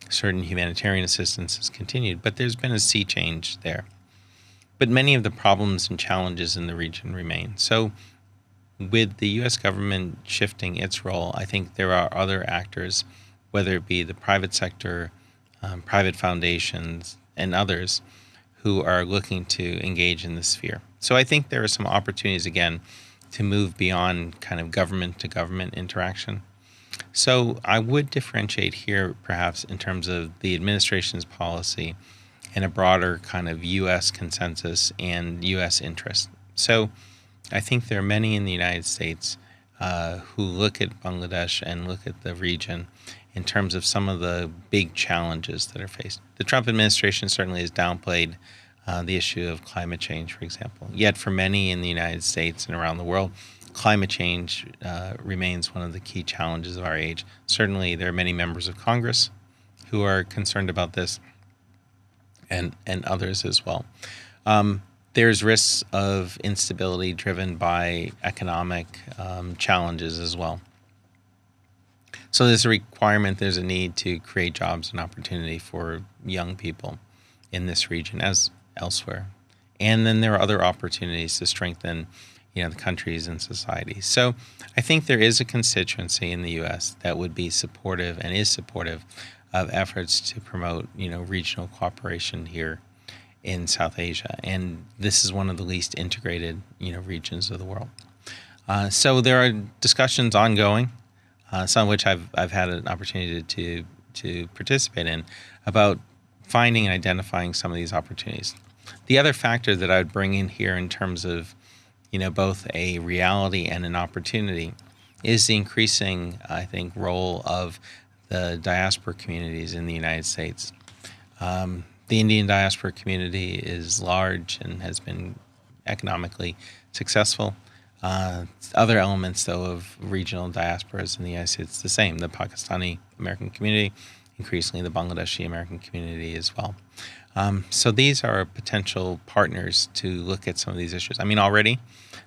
Certain humanitarian assistance has continued, but there's been a sea change there. But many of the problems and challenges in the region remain. So with the U.S. government shifting its role, I think there are other actors, whether it be the private sector, private foundations, and others, who are looking to engage in this sphere. So I think there are some opportunities, again, to move beyond kind of government-to-government interaction. So I would differentiate here, perhaps, in terms of the administration's policy and a broader kind of U.S. consensus and U.S. interest. So I think there are many in the United States who look at Bangladesh and look at the region in terms of some of the big challenges that are faced. The Trump administration certainly has downplayed the issue of climate change, for example. Yet for many in the United States and around the world, climate change remains one of the key challenges of our age. Certainly there are many members of Congress who are concerned about this, and others as well. There's risks of instability driven by economic challenges as well. So there's a requirement, there's a need to create jobs and opportunity for young people in this region as elsewhere. And then there are other opportunities to strengthen, the countries and societies. So I think there is a constituency in the U.S. that would be supportive and is supportive of efforts to promote, regional cooperation here in South Asia. And this is one of the least integrated, regions of the world. So there are discussions ongoing, some of which I've had an opportunity to participate in, about finding and identifying some of these opportunities. The other factor that I would bring in here in terms of, both a reality and an opportunity is the increasing, I think, role of the diaspora communities in the United States. The Indian diaspora community is large and has been economically successful. Other elements, though, of regional diasporas in the United States, the same. The Pakistani American community, increasingly the Bangladeshi American community as well. So these are potential partners to look at some of these issues. I mean, already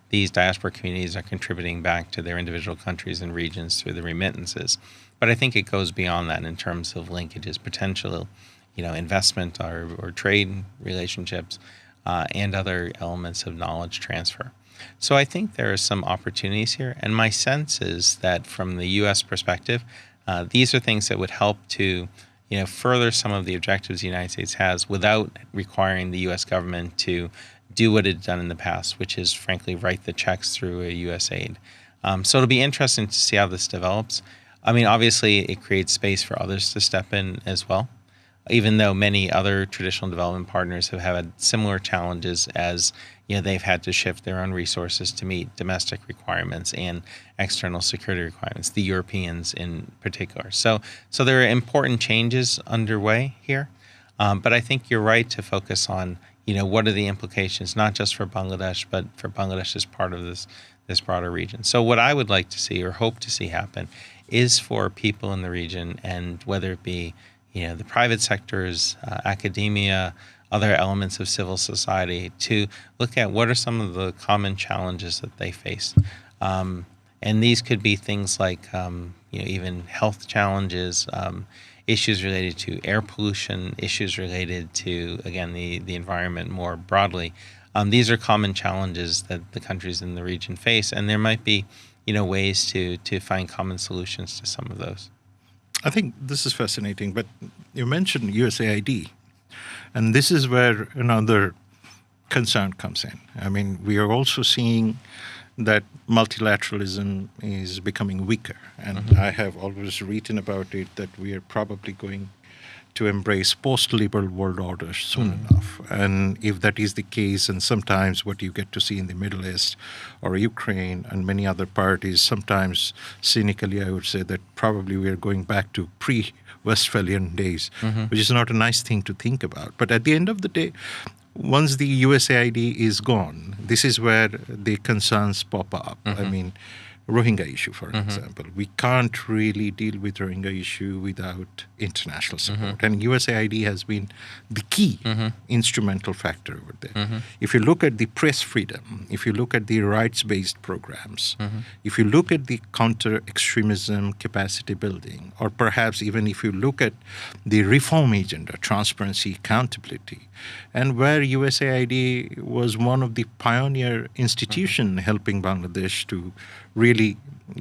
these diaspora communities are contributing back to their individual countries and regions through the remittances. But I think it goes beyond that in terms of linkages, potential, investment or trade relationships, and other elements of knowledge transfer. So I think there are some opportunities here. And my sense is that from the U.S. perspective, these are things that would help to further some of the objectives the United States has without requiring the U.S. government to do what it's done in the past, which is, frankly, write the checks through a USAID. So it'll be interesting to see how this develops. I mean, obviously, it creates space for others to step in as well, even though many other traditional development partners have had similar challenges as they've had to shift their own resources to meet domestic requirements and external security requirements, the Europeans in particular. So there are important changes underway here, but I think you're right to focus on, what are the implications, not just for Bangladesh, but for Bangladesh as part of this broader region. So what I would like to see or hope to see happen is for people in the region, and whether it be the private sectors, academia, other elements of civil society, to look at what are some of the common challenges that they face. And these could be things like, even health challenges, issues related to air pollution, issues related to, again, the environment more broadly. These are common challenges that the countries in the region face, and there might be, ways to find common solutions to some of those. I think this is fascinating, but you mentioned USAID, and this is where another concern comes in. I mean, we are also seeing that multilateralism is becoming weaker, and I have always written about it that we are probably going to embrace post-liberal world order soon enough. And if that is the case, and sometimes what you get to see in the Middle East or Ukraine and many other parties, sometimes cynically I would say that probably we are going back to pre-Westphalian days, which is not a nice thing to think about. But at the end of the day, once the USAID is gone, this is where the concerns pop up. I mean, Rohingya issue, for example. We can't really deal with Rohingya issue without international support. And USAID has been the key instrumental factor over there. If you look at the press freedom, if you look at the rights-based programs, if you look at the counter-extremism capacity building, or perhaps even if you look at the reform agenda, transparency, accountability, and where USAID was one of the pioneer institutions helping Bangladesh to really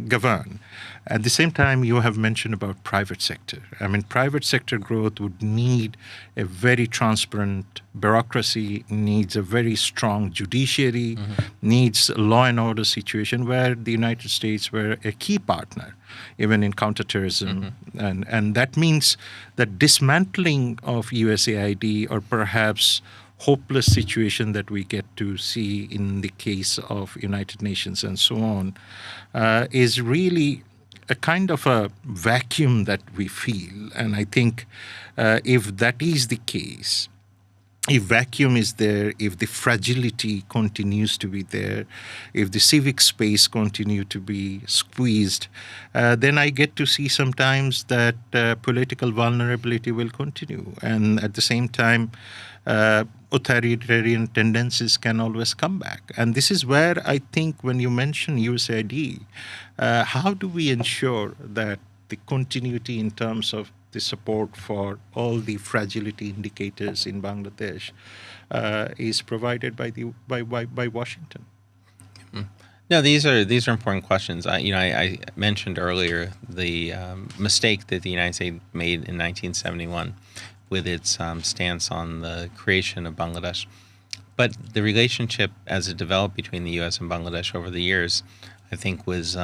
govern. At the same time, you have mentioned about private sector. I mean, private sector growth would need a very transparent bureaucracy, needs a very strong judiciary, needs a law and order situation where the United States were a key partner, even in counterterrorism. And that means that dismantling of USAID, or perhaps hopeless situation that we get to see in the case of United Nations and so on, is really a kind of a vacuum that we feel. And I think if that is the case, if vacuum is there, if the fragility continues to be there, if the civic space continue to be squeezed, then I get to see sometimes that political vulnerability will continue. And at the same time, authoritarian tendencies can always come back. And this is where I think when you mention USAID, how do we ensure that the continuity in terms of the support for all the fragility indicators in Bangladesh is provided by Washington? No, these are important questions. I mentioned earlier the mistake that the United States made in 1971 with its stance on the creation of Bangladesh. But the relationship as it developed between the U.S. and Bangladesh over the years, I think, was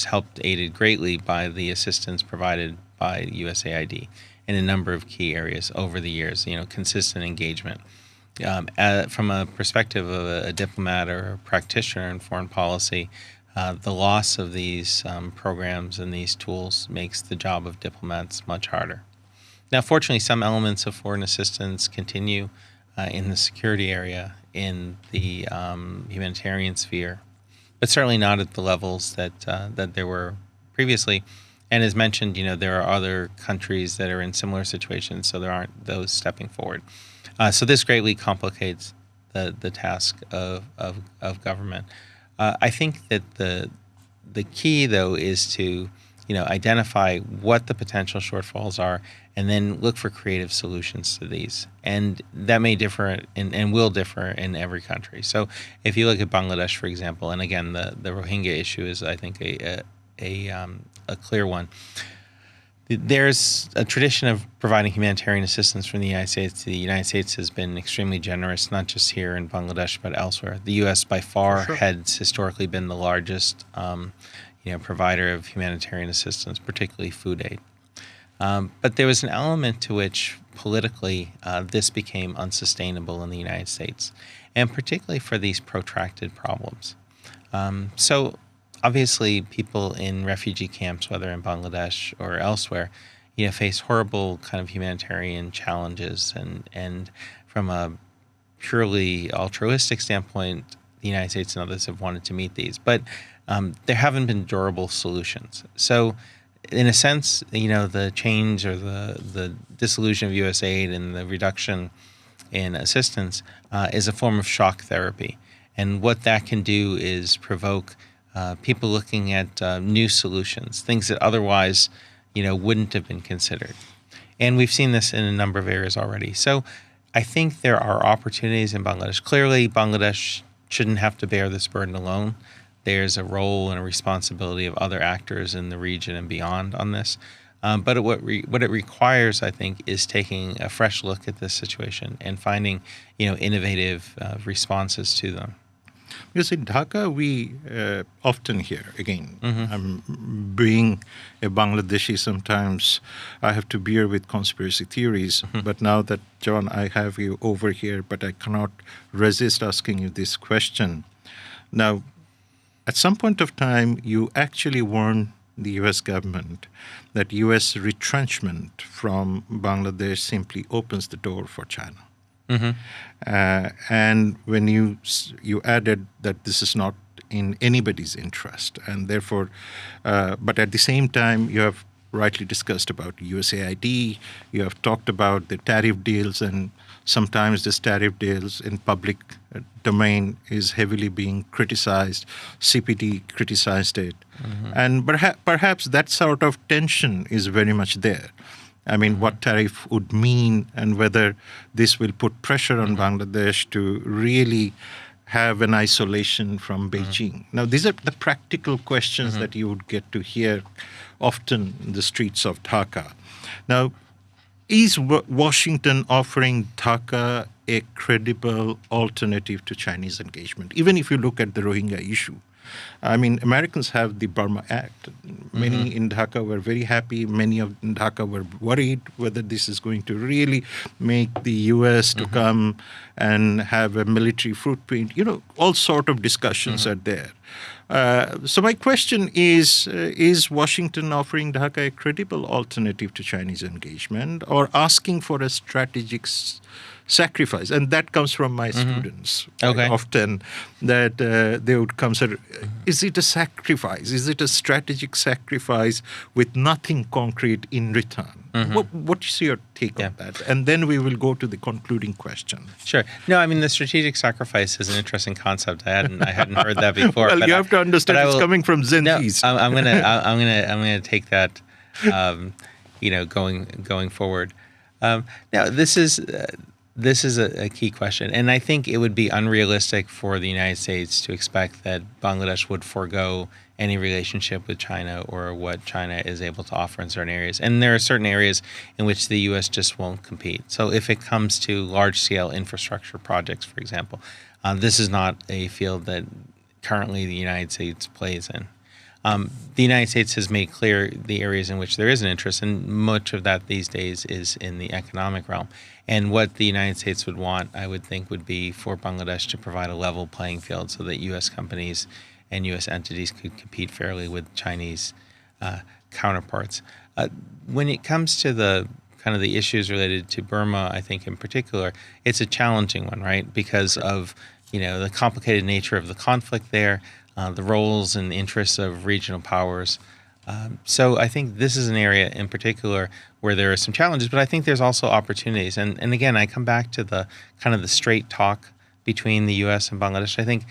helped, aided greatly by the assistance provided by USAID in a number of key areas over the years. Consistent engagement. From a perspective of a diplomat or a practitioner in foreign policy, the loss of these programs and these tools makes the job of diplomats much harder. Now, fortunately, some elements of foreign assistance continue in the security area, in the humanitarian sphere, but certainly not at the levels that there were previously. And as mentioned, there are other countries that are in similar situations, so there aren't those stepping forward. So this greatly complicates the task of government. I think that the key, though, is to identify what the potential shortfalls are, and then look for creative solutions to these. And that may differ and will differ in every country. So if you look at Bangladesh, for example, and again, the Rohingya issue is, I think, a clear one. There's a tradition of providing humanitarian assistance from the United States. The United States has been extremely generous, not just here in Bangladesh, but elsewhere. The U.S. by far has historically been the largest provider of humanitarian assistance, particularly food aid. But there was an element to which politically this became unsustainable in the United States, and particularly for these protracted problems. So obviously people in refugee camps, whether in Bangladesh or elsewhere, face horrible kind of humanitarian challenges, and from a purely altruistic standpoint, the United States and others have wanted to meet these. But there haven't been durable solutions. So in a sense, the change or the dissolution of USAID and the reduction in assistance is a form of shock therapy. And what that can do is provoke people looking at new solutions, things that otherwise, wouldn't have been considered. And we've seen this in a number of areas already. So I think there are opportunities in Bangladesh. Clearly, Bangladesh shouldn't have to bear this burden alone. There's a role and a responsibility of other actors in the region and beyond on this. But what it requires, I think, is taking a fresh look at this situation and finding, innovative responses to them. Because in Dhaka, we often hear, again, being a Bangladeshi, sometimes I have to bear with conspiracy theories. But now that, Jon, I have you over here, but I cannot resist asking you this question. Now, at some point of time, you actually warned the U.S. government that U.S. retrenchment from Bangladesh simply opens the door for China. And when you added that this is not in anybody's interest. And therefore, but at the same time, you have rightly discussed about USAID, you have talked about the tariff deals, and sometimes this tariff deals in public domain is heavily being criticized. CPT criticized it. And perhaps that sort of tension is very much there. I mean, what tariff would mean and whether this will put pressure on Bangladesh to really have an isolation from Beijing. Now, these are the practical questions that you would get to hear often in the streets of Dhaka. Now, is Washington offering Dhaka a credible alternative to Chinese engagement? Even if you look at the Rohingya issue. I mean, Americans have the Burma Act. Many in Dhaka were very happy. Many in Dhaka were worried whether this is going to really make the U.S. to come and have a military footprint. You know, all sort of discussions are there. So my question is Washington offering Dhaka a credible alternative to Chinese engagement or asking for a strategic sacrifice? And that comes from my students. Okay. Often that they would consider, is it a sacrifice? Is it a strategic sacrifice with nothing concrete in return? What is your take on that? And then we will go to the concluding question. Sure. No, I mean, the strategic sacrifice is an interesting concept. I hadn't heard that before. Well, you have to understand it's coming from Zen no, East. I'm gonna take that, going forward. Now, this is a key question, and I think it would be unrealistic for the United States to expect that Bangladesh would forego any relationship with China or what China is able to offer in certain areas. And there are certain areas in which the U.S. just won't compete. So if it comes to large-scale infrastructure projects, for example, this is not a field that currently the United States plays in. The United States has made clear the areas in which there is an interest, and much of that these days is in the economic realm. And what the United States would want, I would think, would be for Bangladesh to provide a level playing field so that U.S. companies and U.S. entities could compete fairly with Chinese counterparts. When it comes to the kind of the issues related to Burma, I think in particular, it's a challenging one, right? Because of the complicated nature of the conflict there, the roles and interests of regional powers. So I think this is an area in particular where there are some challenges, but I think there's also opportunities. And again, I come back to the kind of the straight talk between the U.S. and Bangladesh. I think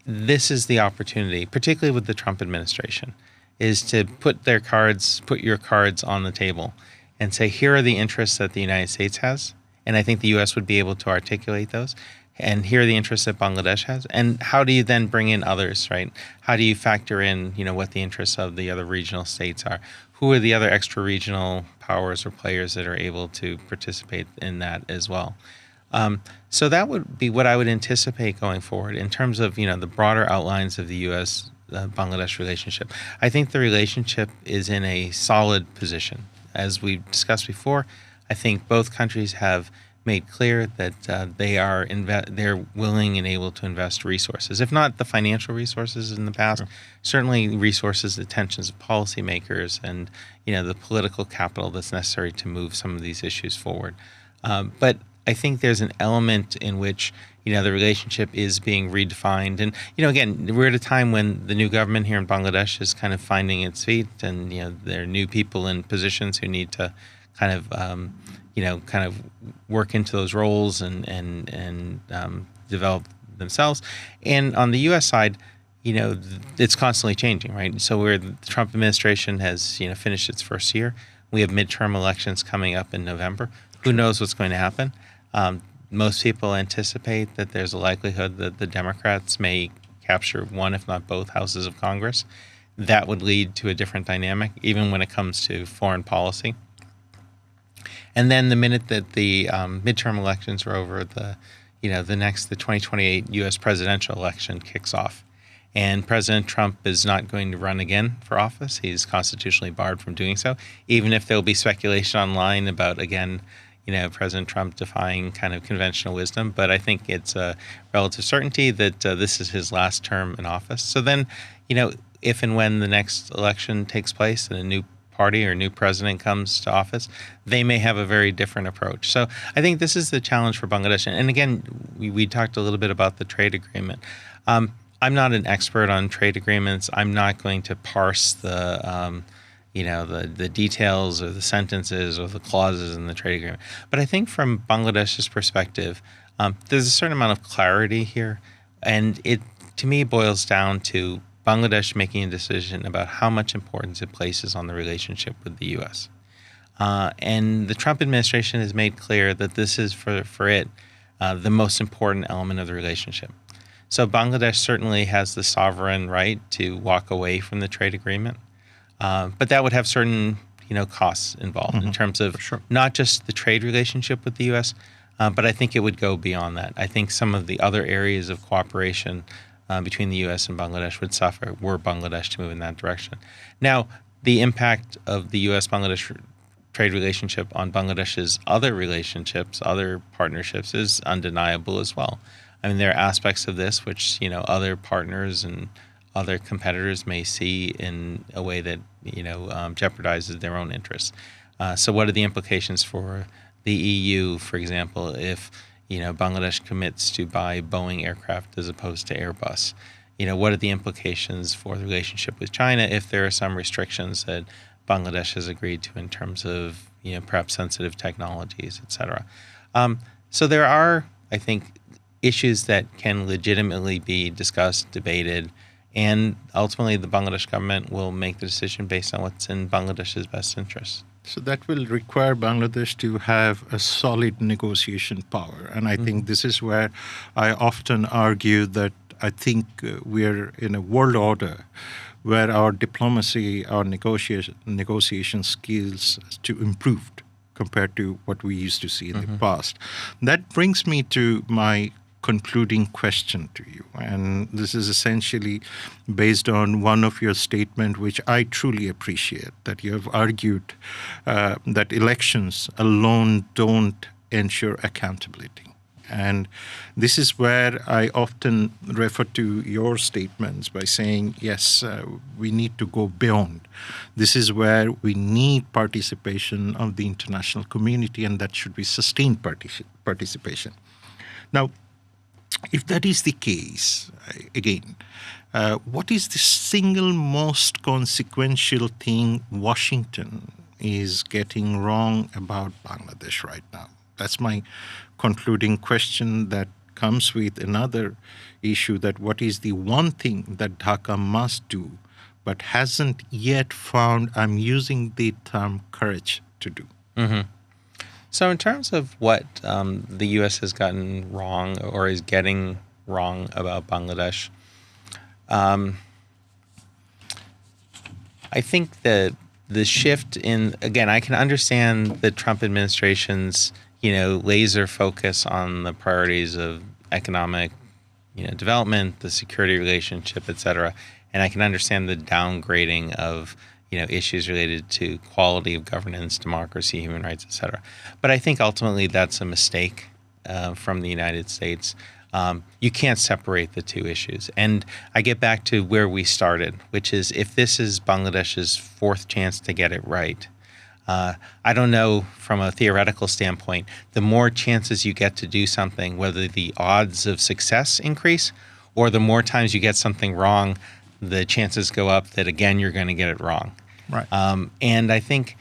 this is the opportunity, particularly with the Trump administration, is to put your cards on the table and say, here are the interests that the United States has. And I think the U.S. would be able to articulate those. And here are the interests that Bangladesh has. And how do you then bring in others, right? How do you factor in, what the interests of the other regional states are? Who are the other extra regional powers or players that are able to participate in that as well? So that would be what I would anticipate going forward in terms of, the broader outlines of the U.S.-Bangladesh relationship. I think the relationship is in a solid position. As we discussed before, I think both countries have made clear that they're willing and able to invest resources, if not the financial resources in the past, certainly resources, attentions of policymakers, and the political capital that's necessary to move some of these issues forward. But I think there's an element in which the relationship is being redefined, and again, we're at a time when the new government here in Bangladesh is kind of finding its feet, and there are new people in positions who need to kind of work into those roles and develop themselves. And on the U.S. side, it's constantly changing, right? So where the Trump administration has, finished its first year, we have midterm elections coming up in November. Who knows what's going to happen? Most people anticipate that there's a likelihood that the Democrats may capture one, if not both, houses of Congress. That would lead to a different dynamic, even when it comes to foreign policy. And then the minute that the midterm elections are over, the 2028 U.S. presidential election kicks off. And President Trump is not going to run again for office. He's constitutionally barred from doing so, even if there'll be speculation online about, again, President Trump defying kind of conventional wisdom. But I think it's a relative certainty that this is his last term in office. So then, if and when the next election takes place and a new party or new president comes to office, they may have a very different approach. So I think this is the challenge for Bangladesh. And again, we talked a little bit about the trade agreement. I'm not an expert on trade agreements. I'm not going to parse the details or the sentences or the clauses in the trade agreement. But I think from Bangladesh's perspective, there's a certain amount of clarity here, and it to me boils down to Bangladesh making a decision about how much importance it places on the relationship with the U.S. And the Trump administration has made clear that this is for it the most important element of the relationship. So Bangladesh certainly has the sovereign right to walk away from the trade agreement, but that would have certain costs involved in terms of not just the trade relationship with the U.S., but I think it would go beyond that. I think some of the other areas of cooperation between the U.S. and Bangladesh would suffer were Bangladesh to move in that direction. Now, the impact of the U.S.-Bangladesh trade relationship on Bangladesh's other relationships, other partnerships, is undeniable as well. I mean, there are aspects of this which other partners and other competitors may see in a way that jeopardizes their own interests. So, what are the implications for the EU, for example, if Bangladesh commits to buy Boeing aircraft as opposed to Airbus? What are the implications for the relationship with China if there are some restrictions that Bangladesh has agreed to in terms of perhaps sensitive technologies, et cetera? So there are, I think, issues that can legitimately be discussed, debated, and ultimately the Bangladesh government will make the decision based on what's in Bangladesh's best interests. So that will require Bangladesh to have a solid negotiation power. And I think this is where I often argue that I think we're in a world order where our diplomacy, our negotiation skills to improved compared to what we used to see in the past. That brings me to my concluding question to you. And this is essentially based on one of your statements, which I truly appreciate, that you have argued that elections alone don't ensure accountability. And this is where I often refer to your statements by saying, yes, we need to go beyond. This is where we need participation of the international community, and that should be sustained participation. Now, if that is the case, again, what is the single most consequential thing Washington is getting wrong about Bangladesh right now? That's my concluding question that comes with another issue, that what is the one thing that Dhaka must do but hasn't yet found, I'm using the term, courage to do? So in terms of what the U.S. has gotten wrong or is getting wrong about Bangladesh, I think that the shift in, again, I can understand the Trump administration's, laser focus on the priorities of economic, development, the security relationship, et cetera. And I can understand the downgrading of, issues related to quality of governance, democracy, human rights, et cetera. But I think ultimately that's a mistake from the United States. You can't separate the two issues. And I get back to where we started, which is if this is Bangladesh's fourth chance to get it right, I don't know from a theoretical standpoint, the more chances you get to do something, whether the odds of success increase or the more times you get something wrong, the chances go up that, again, you're going to get it wrong. Right. And I think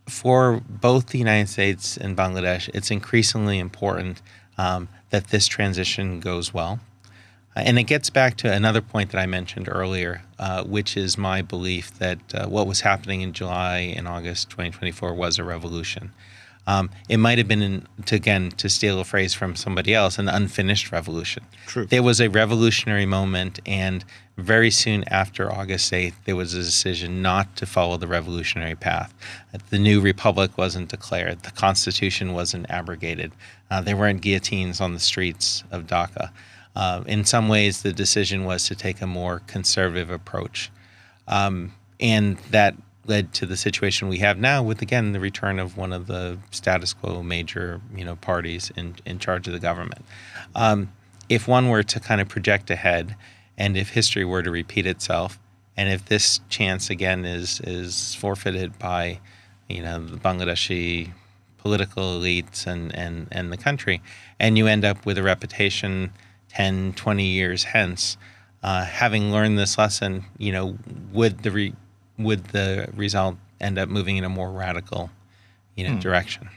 for both the United States and Bangladesh, it's increasingly important that this transition goes well. And it gets back to another point that I mentioned earlier, which is my belief that what was happening in July and August 2024 was a revolution. It might have been, to steal a phrase from somebody else, an unfinished revolution. True. There was a revolutionary moment, and very soon after August 8th, there was a decision not to follow the revolutionary path. The new republic wasn't declared. The Constitution wasn't abrogated. There weren't guillotines on the streets of Dhaka. In some ways, the decision was to take a more conservative approach. And that led to the situation we have now with, again, the return of one of the status quo major, parties in charge of the government. If one were to kind of project ahead, and if history were to repeat itself, and if this chance again is forfeited by, the Bangladeshi political elites and the country, and you end up with a reputation 10, 20 years hence Having learned this lesson, would would the result end up moving in a more radical, direction?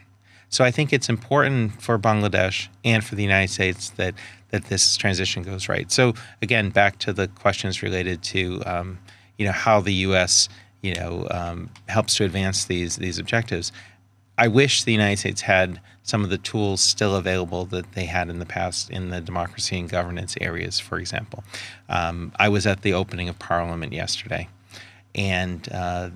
So I think it's important for Bangladesh and for the United States that this transition goes right. So again, back to the questions related to how the U.S. Helps to advance these objectives. I wish the United States had some of the tools still available that they had in the past in the democracy and governance areas, for example. I was at the opening of Parliament yesterday, and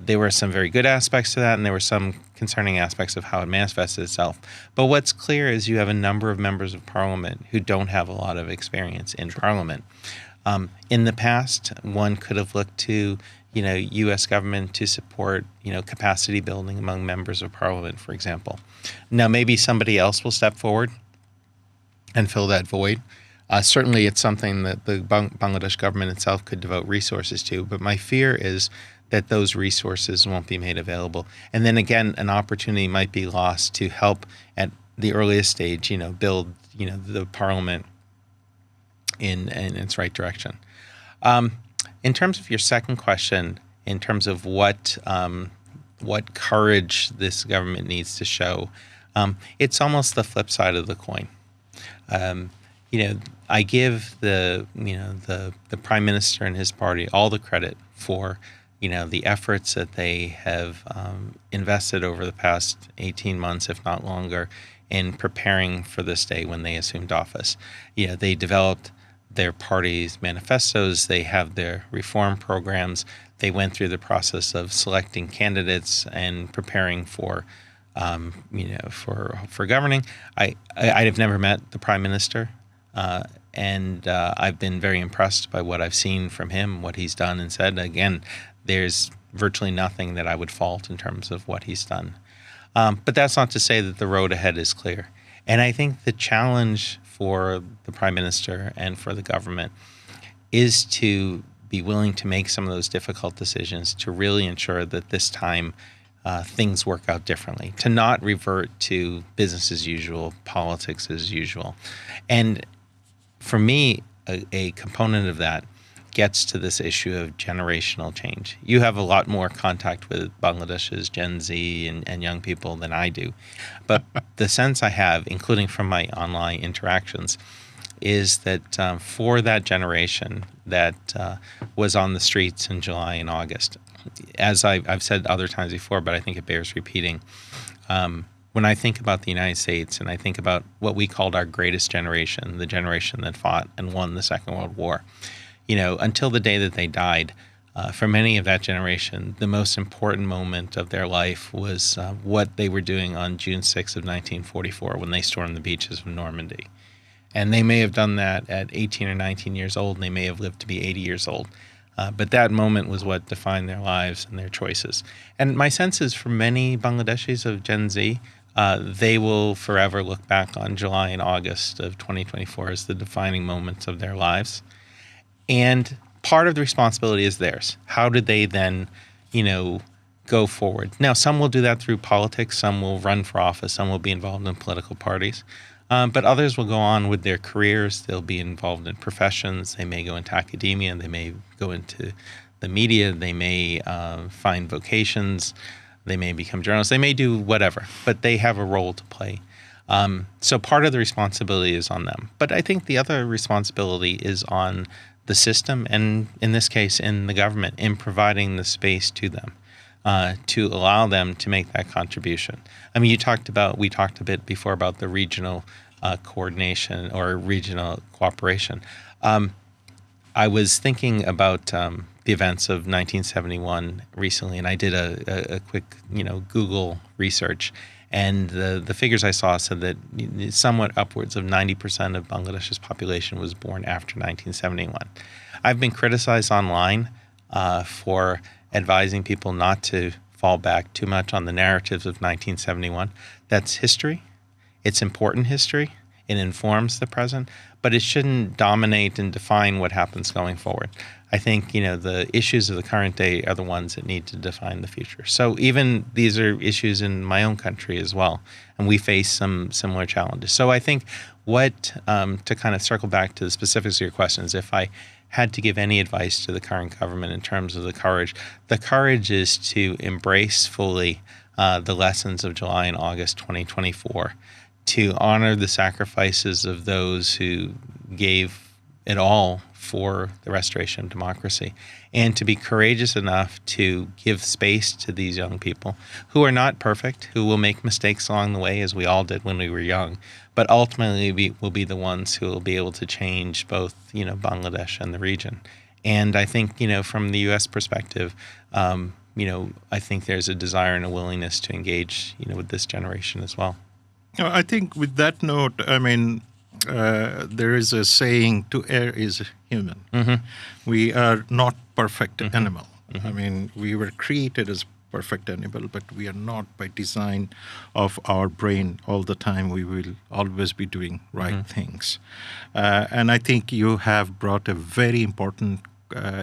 there were some very good aspects to that, and there were some concerning aspects of how it manifested itself. But what's clear is you have a number of members of Parliament who don't have a lot of experience in Parliament. In the past, one could have looked to U.S. government to support, capacity building among members of Parliament, for example. Now, maybe somebody else will step forward and fill that void. Certainly, it's something that the Bangladesh government itself could devote resources to, but my fear is that those resources won't be made available. And then again, an opportunity might be lost to help at the earliest stage, build, the Parliament in its right direction. In terms of your second question, in terms of what courage this government needs to show, it's almost the flip side of the coin. I give the prime minister and his party all the credit for the efforts that they have invested over the past 18 months, if not longer, in preparing for this day when they assumed office. They developed their party's manifestos, they have their reform programs, they went through the process of selecting candidates and preparing for governing. I've never met the prime minister, and I've been very impressed by what I've seen from him, what he's done and said. Again, there's virtually nothing that I would fault in terms of what he's done. But that's not to say that the road ahead is clear. And I think the challenge for the prime minister and for the government is to be willing to make some of those difficult decisions to really ensure that this time things work out differently, to not revert to business as usual, politics as usual. And for me, a component of that gets to this issue of generational change. You have a lot more contact with Bangladesh's Gen Z and young people than I do. But the sense I have, including from my online interactions, is that for that generation that was on the streets in July and August, as I've said other times before, but I think it bears repeating, when I think about the United States and I think about what we called our greatest generation, the generation that fought and won the Second World War, until the day that they died, for many of that generation, the most important moment of their life was what they were doing on June 6th of 1944 when they stormed the beaches of Normandy. And they may have done that at 18 or 19 years old, and they may have lived to be 80 years old. But that moment was what defined their lives and their choices. And my sense is for many Bangladeshis of Gen Z, they will forever look back on July and August of 2024 as the defining moments of their lives. And part of the responsibility is theirs. How did they then, go forward? Now, some will do that through politics. Some will run for office. Some will be involved in political parties. But others will go on with their careers. They'll be involved in professions. They may go into academia. They may go into the media. They may find vocations. They may become journalists. They may do whatever. But they have a role to play. So part of the responsibility is on them. But I think the other responsibility is on the system, and in this case, in the government, in providing the space to them, to allow them to make that contribution. I mean, we talked a bit before about the regional coordination or regional cooperation. I was thinking about the events of 1971 recently, and I did a quick, Google research. And the figures I saw said that somewhat upwards of 90% of Bangladesh's population was born after 1971. I've been criticized online for advising people not to fall back too much on the narratives of 1971. That's history. It's important history. It informs the present, but it shouldn't dominate and define what happens going forward. I think, the issues of the current day are the ones that need to define the future. So even these are issues in my own country as well, and we face some similar challenges. So I think to kind of circle back to the specifics of your questions, if I had to give any advice to the current government in terms of the courage is to embrace fully the lessons of July and August 2024, to honor the sacrifices of those who gave it all for the restoration of democracy, and to be courageous enough to give space to these young people who are not perfect, who will make mistakes along the way, as we all did when we were young, but ultimately will be the ones who will be able to change both, Bangladesh and the region. And I think, from the U.S. perspective, I think there's a desire and a willingness to engage, with this generation as well. I think with that note, there is a saying, to err is human. Mm-hmm. We are not perfect Mm-hmm. animal. Mm-hmm. We were created as perfect animal, but we are not by design of our brain all the time. We will always be doing right Mm-hmm. things. And I think you have brought a very important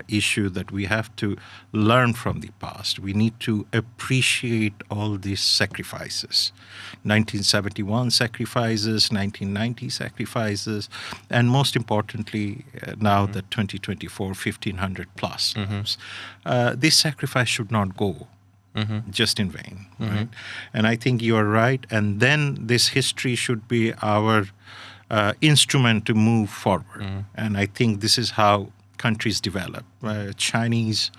issue that we have to learn from the past. We need to appreciate all these sacrifices. 1971 sacrifices, 1990 sacrifices, and most importantly, now the 2024, 1,500 plus. This sacrifice should not go just in vain, right? And I think you are right. And then this history should be our instrument to move forward. And I think this is how countries develop. Chinese,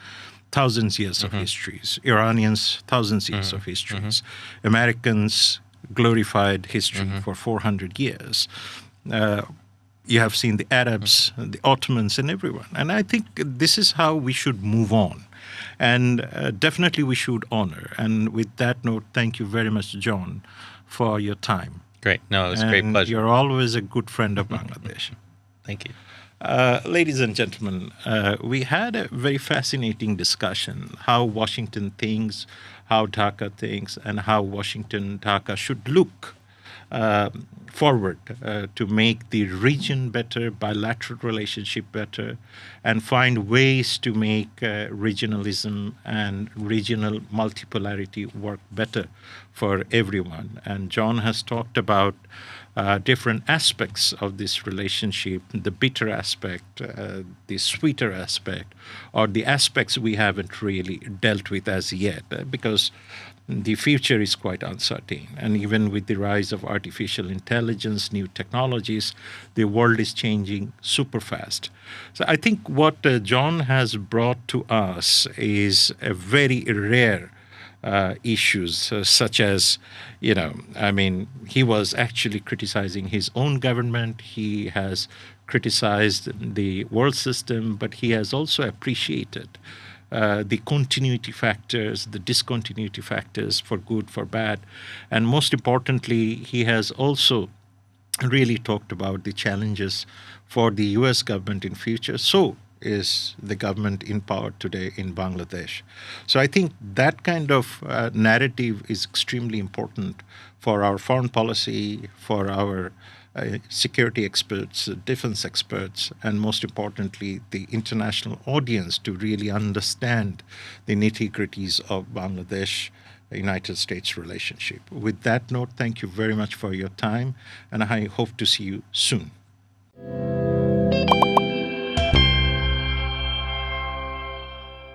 thousands years of histories. Iranians, thousands years of histories. Americans, glorified history for 400 years. You have seen the Arabs, the Ottomans, and everyone. And I think this is how we should move on. And definitely we should honor. And with that note, thank you very much, Jon, for your time. Great. No, it was a great pleasure. You're always a good friend of Bangladesh. Thank you. Ladies and gentlemen, we had a very fascinating discussion, how Washington thinks, how Dhaka thinks, and how Washington-Dhaka should look forward to make the region better, bilateral relationship better, and find ways to make regionalism and regional multipolarity work better for everyone. And Jon has talked about different aspects of this relationship, the bitter aspect, the sweeter aspect, or the aspects we haven't really dealt with as yet, because the future is quite uncertain. And even with the rise of artificial intelligence, new technologies, the world is changing super fast. So I think what Jon has brought to us is a very rare issues, such as, he was actually criticizing his own government. He has criticized the world system, but he has also appreciated the continuity factors, the discontinuity factors for good, for bad. And most importantly, he has also really talked about the challenges for the U.S. government in future. So is the government in power today in Bangladesh. So I think that kind of narrative is extremely important for our foreign policy, for our security experts, defense experts, and most importantly, the international audience to really understand the nitty-gritties of Bangladesh-United States relationship. With that note, thank you very much for your time, and I hope to see you soon.